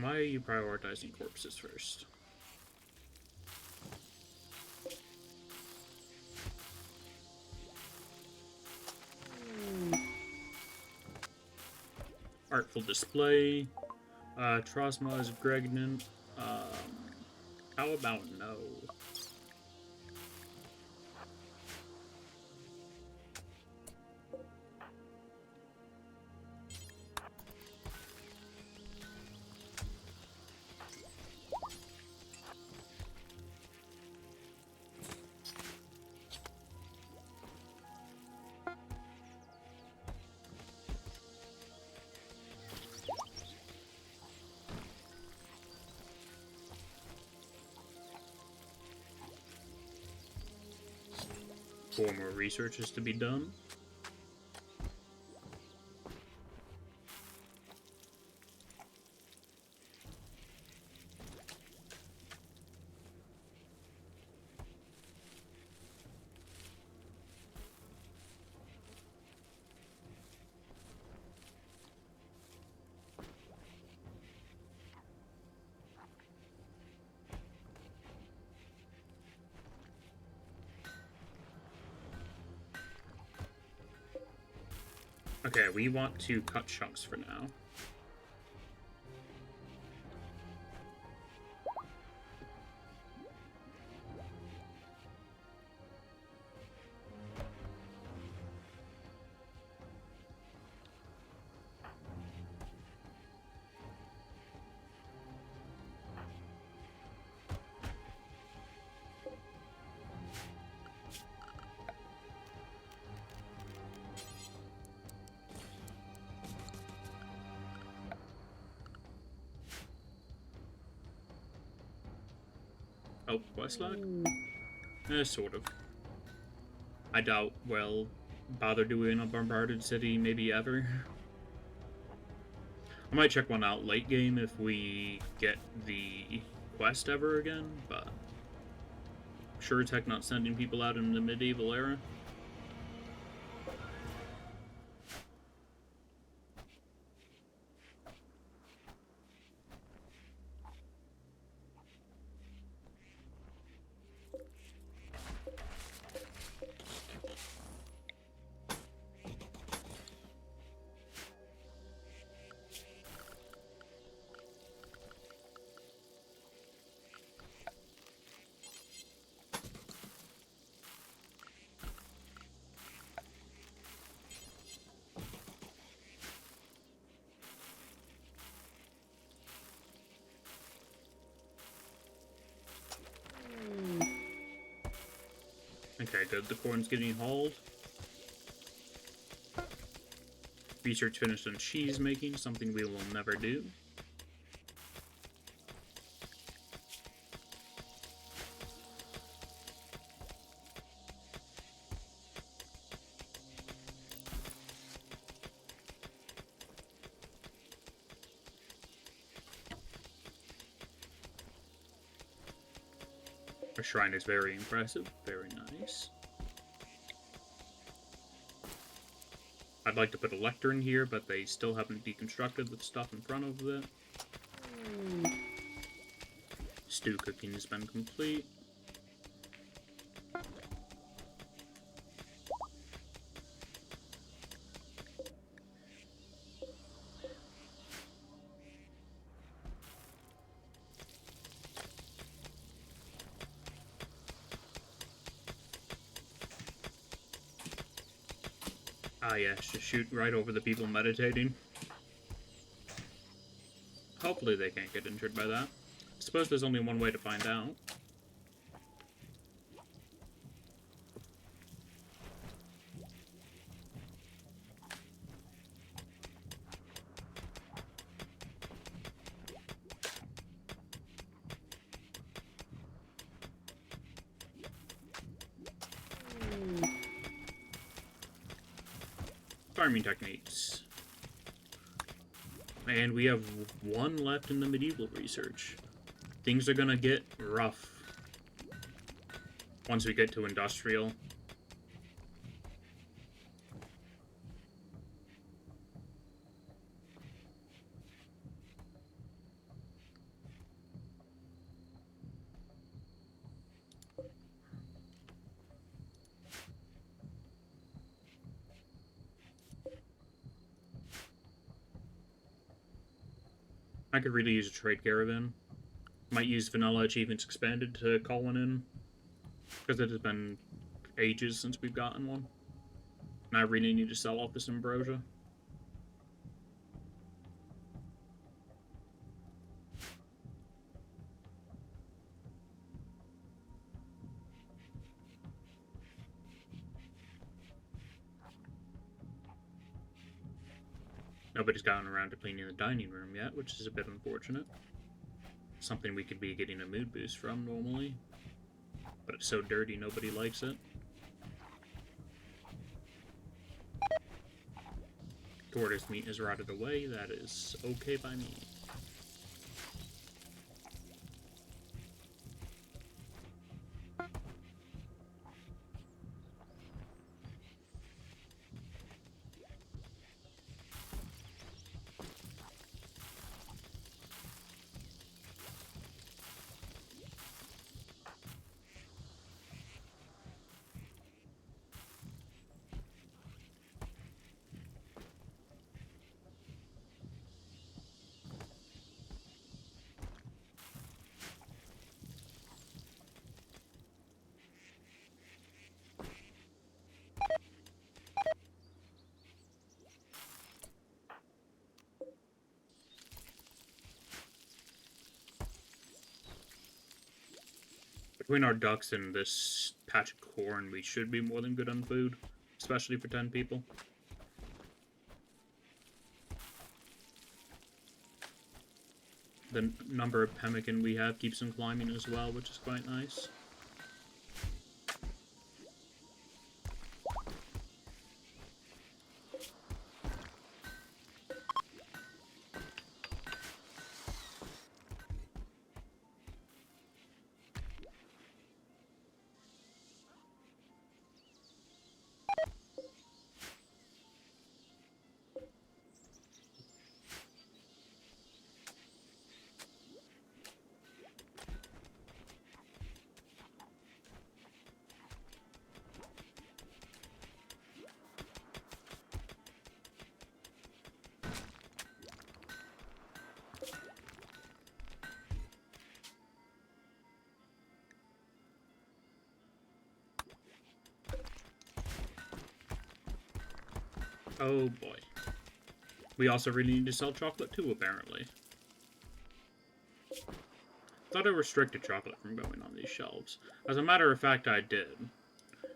Why are you prioritizing corpses first? Artful Display. Trosma is Gregnan. How about no? Four more researches to be done. Okay, we want to cut chunks for now. Oh, quest lag? Sort of. I doubt we'll bother doing a bombarded city maybe ever. I might check one out late game if we get the quest ever again, but sure as heck not sending people out in the medieval era. Okay, good. The corn's getting hauled. Research finished on cheese making, something we will never do. Our shrine is very impressive, very nice. I'd like to put a lectern here, but they still haven't deconstructed the stuff in front of it. Stew cooking has been complete. Ah yes, just shoot right over the people meditating. Hopefully they can't get injured by that. I suppose there's only one way to find out. Farming techniques. And we have one left in the medieval research. Things are gonna get rough once we get to industrial. I could really use a trade caravan. Might use Vanilla Achievements Expanded to call one in, because it has been ages since we've gotten one. And I really need to sell off this Ambrosia. Nobody's gotten around to cleaning the dining room yet, which is a bit unfortunate. Something we could be getting a mood boost from normally. But it's so dirty, nobody likes it. Tortoise meat is rotted away. That is okay by me. Between our ducks and this patch of corn, we should be more than good on food, especially for 10 people. The number of pemmican we have keeps them climbing as well, which is quite nice. Oh boy. We also really need to sell chocolate too, apparently. Thought I restricted chocolate from going on these shelves. As a matter of fact, I did.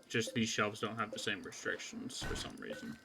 Just these shelves don't have the same restrictions for some reason.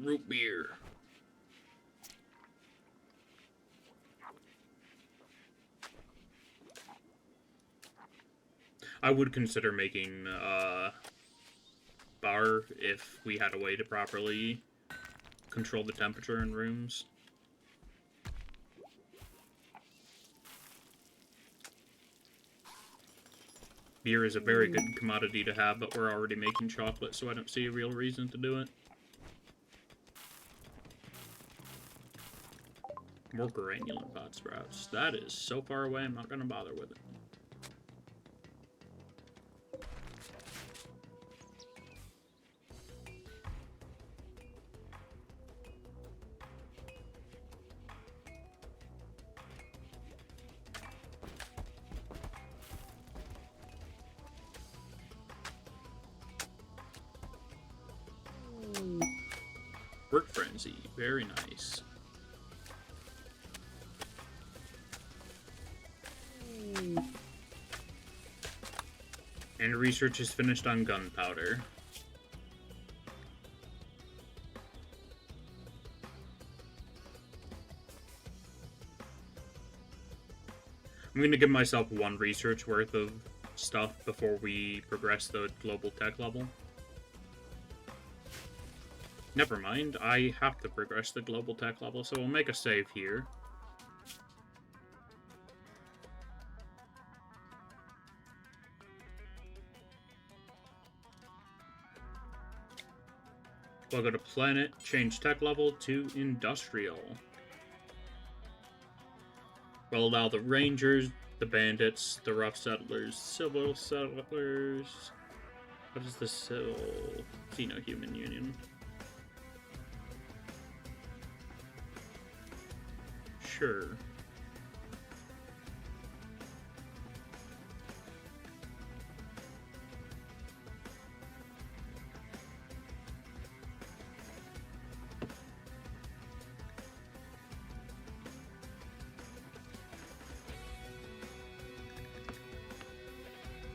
Root beer. I would consider making bar if we had a way to properly control the temperature in rooms. Beer is a very good commodity to have, but we're already making chocolate, so I don't see a real reason to do it. More granulin pot sprouts. That is so far away, I'm not going to bother with it. Work Frenzy, very nice. And research is finished on gunpowder. I'm going to give myself 1 research worth of stuff before we progress the global tech level. Never mind, I have to progress the global tech level, so we'll make a save here. We'll go to planet, change tech level to industrial. We'll allow the rangers, the bandits, the rough settlers, civil settlers. What is the civil Xeno-Human Union? Sure.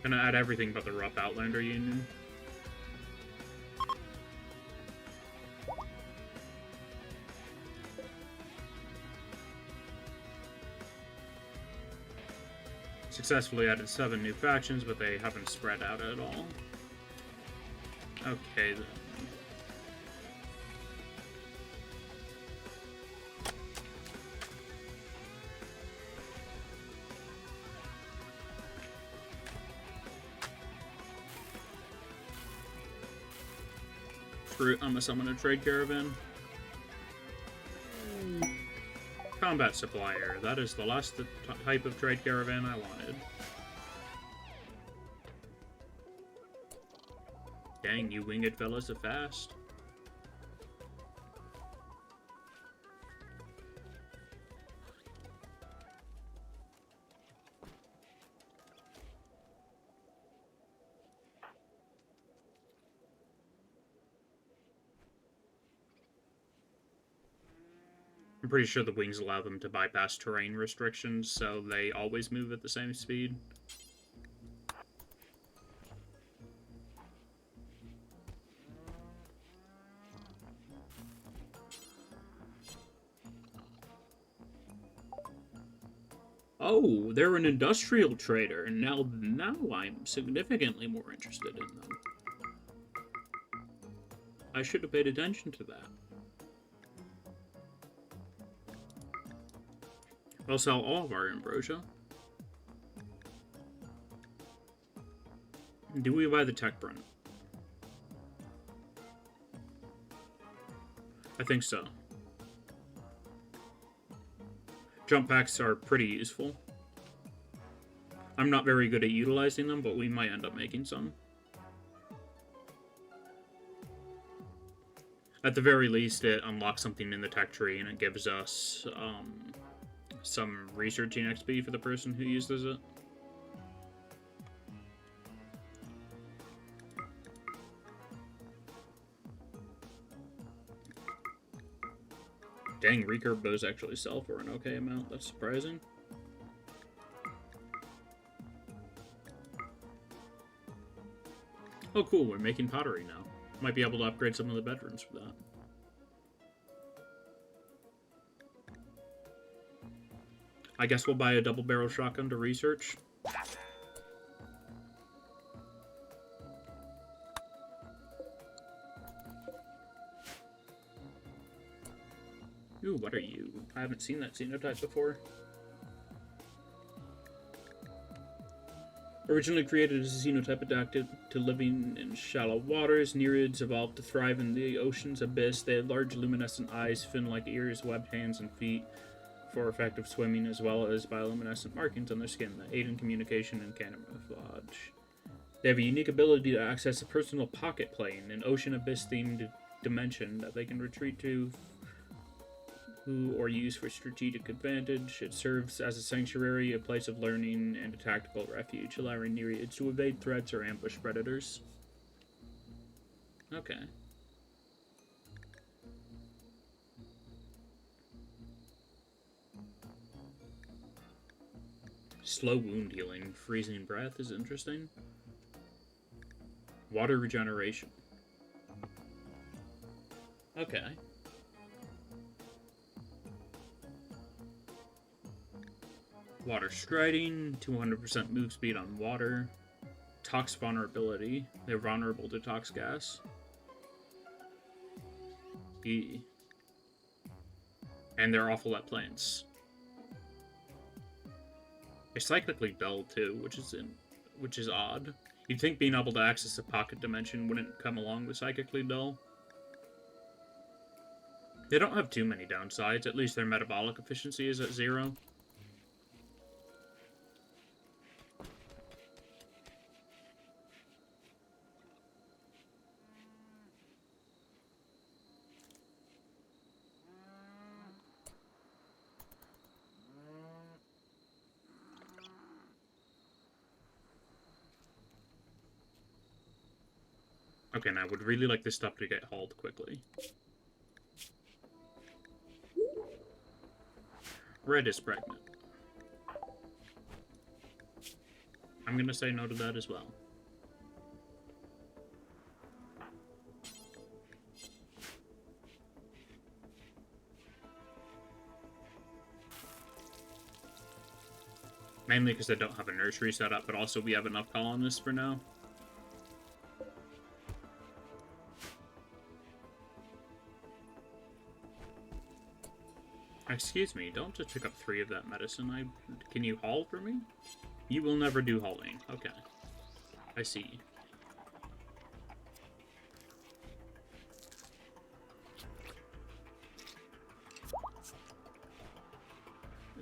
Gonna add everything but the rough Outlander Union. Successfully added 7 new factions, but they haven't spread out at all. Okay, then. I'm gonna summon a trade caravan. Combat supplier. That is the last type of trade caravan I wanted. Dang, you winged fellas are fast. I'm pretty sure the wings allow them to bypass terrain restrictions, so they always move at the same speed. Oh, they're an industrial trader, and now I'm significantly more interested in them. I should have paid attention to that. I'll sell all of our ambrosia. Do we buy the tech print? I think so. Jump packs are pretty useful. I'm not very good at utilizing them, but we might end up making some. At the very least, it unlocks something in the tech tree, and it gives us some researching XP for the person who uses it. Dang, recurve bows actually sell for an okay amount. That's surprising. Oh cool, we're making pottery now. Might be able to upgrade some of the bedrooms for that. I guess we'll buy a double-barrel shotgun to research. Ooh, what are you? I haven't seen that xenotype before. Originally created as a xenotype adapted to living in shallow waters, Nereids evolved to thrive in the ocean's abyss. They had large luminescent eyes, fin-like ears, webbed hands and feet for effective swimming, as well as bioluminescent markings on their skin that aid in communication and camouflage. They have a unique ability to access a personal pocket plane, an ocean abyss-themed dimension that they can retreat to or use for strategic advantage. It serves as a sanctuary, a place of learning, and a tactical refuge, allowing Nereids to evade threats or ambush predators. Okay. Slow wound healing. Freezing breath is interesting. Water regeneration. Okay. Water Striding, 200% move speed on water. Tox vulnerability. They're vulnerable to tox gas. E. And they're awful at plants. They're cyclically dull too, which is odd. You'd think being able to access a pocket dimension wouldn't come along with psychically dull. They don't have too many downsides, at least their metabolic efficiency is at 0. Okay, now I would really like this stuff to get hauled quickly. Red is pregnant. I'm gonna say no to that as well. Mainly because I don't have a nursery set up, but also we have enough colonists for now. Excuse me, don't just pick up 3 of that medicine. Can you haul for me? You will never do hauling. Okay. I see.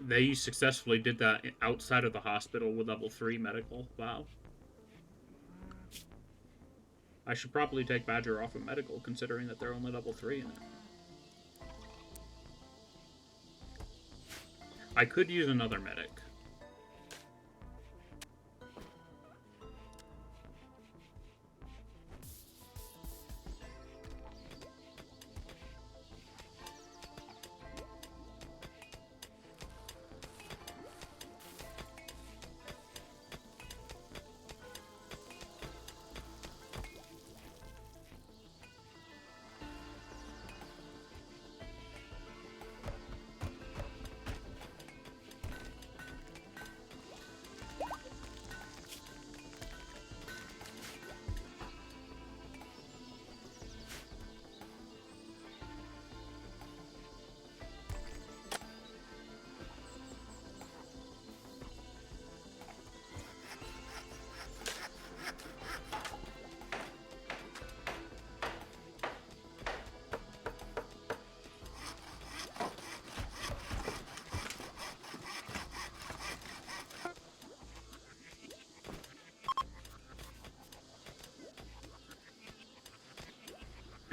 They successfully did that outside of the hospital with level 3 medical. Wow. I should probably take Badger off of medical, considering that they're only level 3 in it. I could use another medic.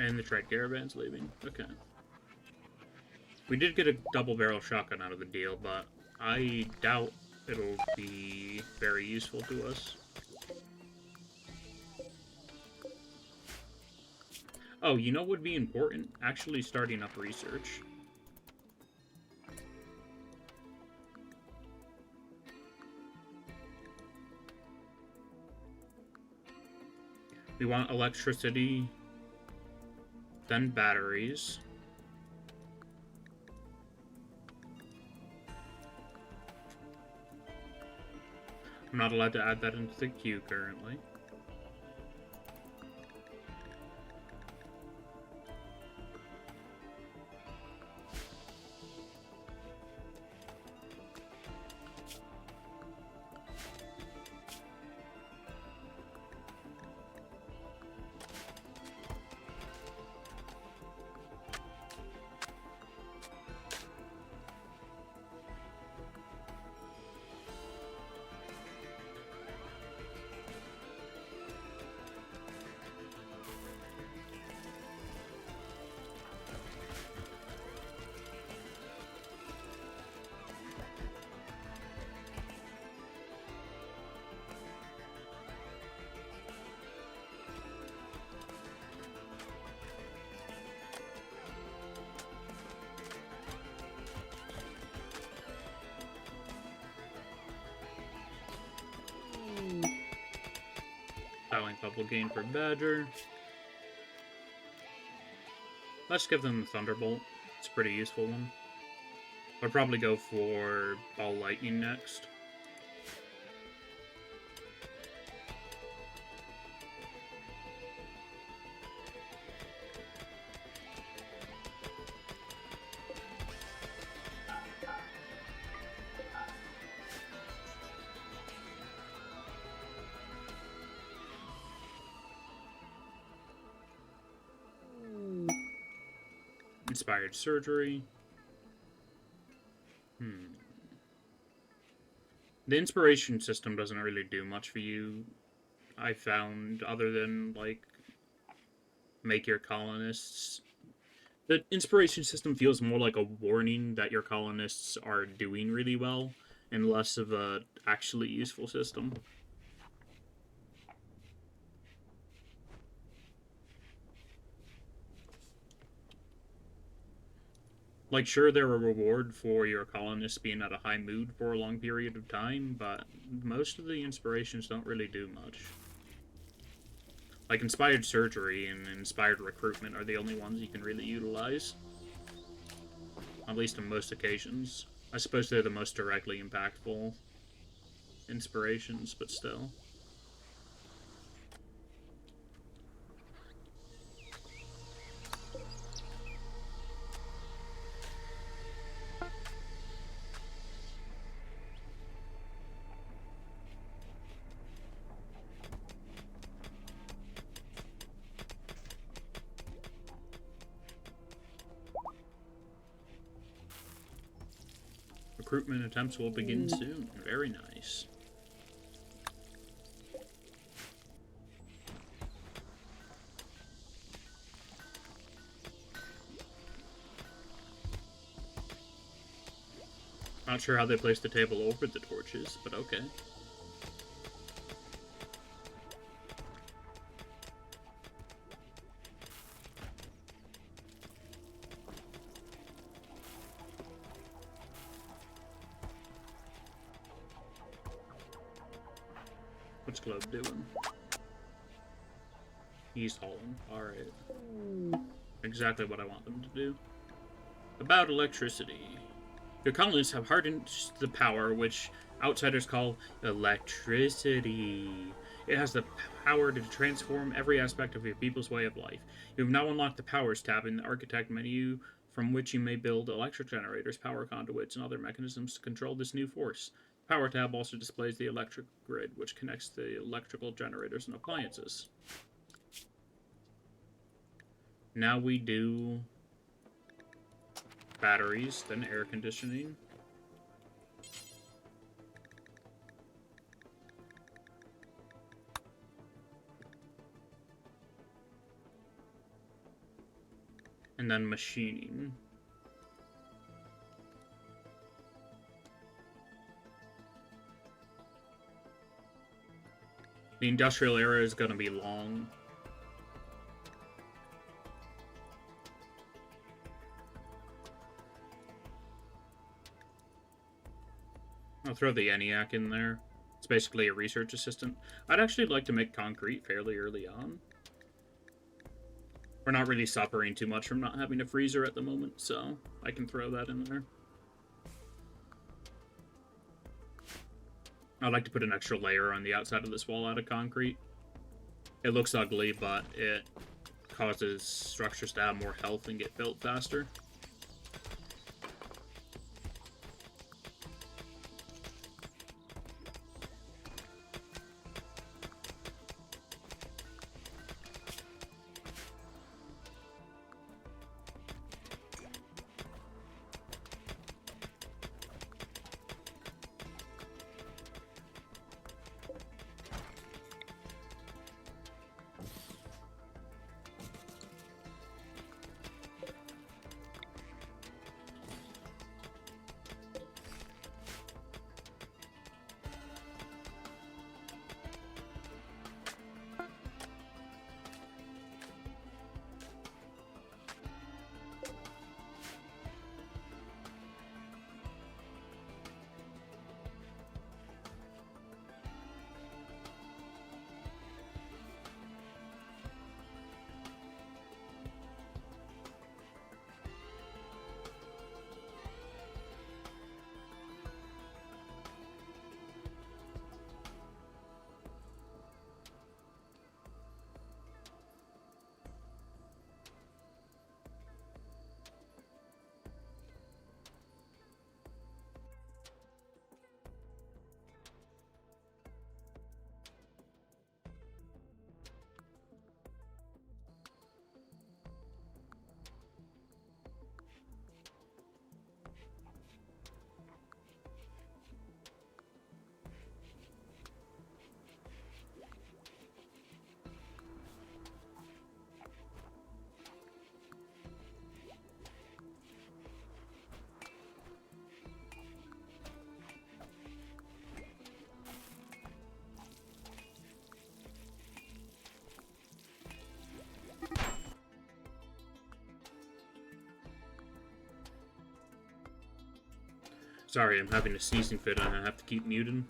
And the Tread Caravan's leaving. Okay. We did get a double barrel shotgun out of the deal, but I doubt it'll be very useful to us. Oh, you know what would be important? Actually starting up research. We want electricity, then batteries. I'm not allowed to add that into the queue currently. Styling bubble gain for Badger. Let's give them the Thunderbolt. It's a pretty useful one. I'll probably go for Ball Lightning next. Inspired Surgery. The inspiration system doesn't really do much for you, I found, other than, like, make your colonists... The inspiration system feels more like a warning that your colonists are doing really well, and less of a actually useful system. Like, sure, they're a reward for your colonists being at a high mood for a long period of time, but most of the inspirations don't really do much. Like, Inspired Surgery and Inspired Recruitment are the only ones you can really utilize. At least on most occasions. I suppose they're the most directly impactful inspirations, but still. Recruitment attempts will begin soon. Very nice. Not sure how they placed the table over the torches, but okay. What's Globe doing? He's hauling. Alright. Exactly what I want them to do. About electricity. Your colonists have hardened the power, which outsiders call electricity. It has the power to transform every aspect of your people's way of life. You have now unlocked the Powers tab in the Architect menu, from which you may build electric generators, power conduits, and other mechanisms to control this new force. The Power tab also displays the electric grid, which connects the electrical generators and appliances. Now we do batteries, then air conditioning. And then machining. The industrial era is going to be long. I'll throw the ENIAC in there. It's basically a research assistant. I'd actually like to make concrete fairly early on. We're not really suffering too much from not having a freezer at the moment, so I can throw that in there. I'd like to put an extra layer on the outside of this wall out of concrete. It looks ugly, but it causes structures to have more health and get built faster. Sorry, I'm having a sneezing fit and I have to keep muting.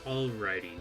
Alrighty.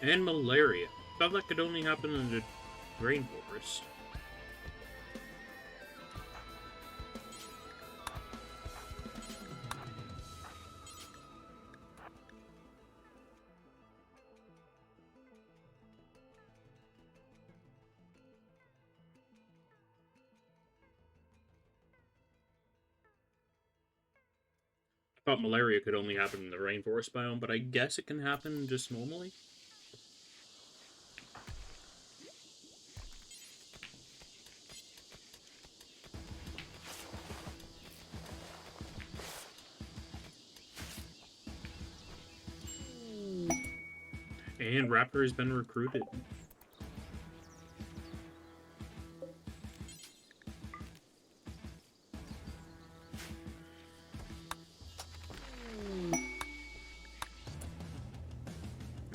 And malaria. Thought that could only happen in the rainforest. I thought malaria could only happen in the rainforest biome, but I guess it can happen just normally. And Raptor has been recruited.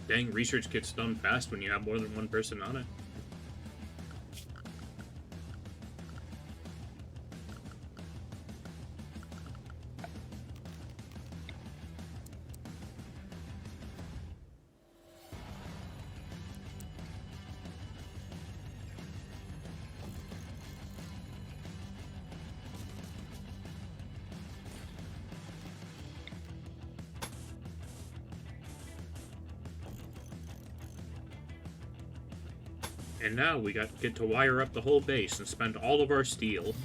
Dang, research gets done fast when you have more than one person on it. And now we get to wire up the whole base and spend all of our steel.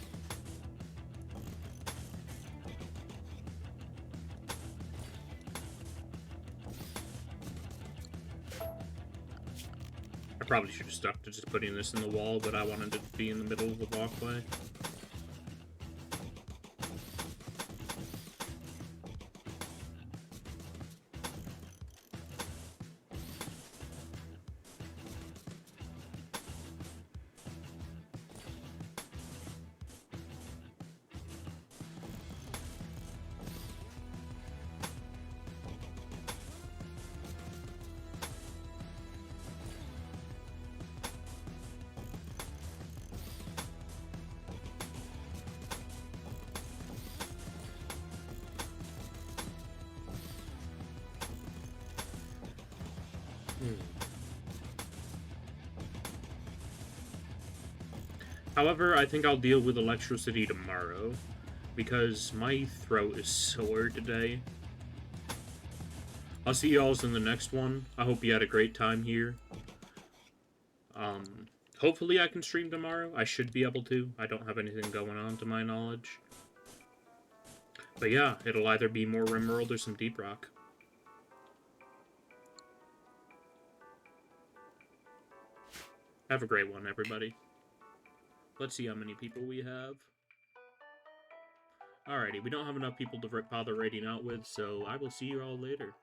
I probably should have stuck to just putting this in the wall, but I wanted it to be in the middle of the walkway. However, I think I'll deal with electricity tomorrow, because my throat is sore today. I'll see y'all in the next one. I hope you had a great time here. Hopefully I can stream tomorrow. I should be able to. I don't have anything going on to my knowledge. But yeah, it'll either be more Rimworld or some Deep Rock. Have a great one, everybody. Let's see how many people we have. Alrighty, we don't have enough people to bother raiding out with, so I will see you all later.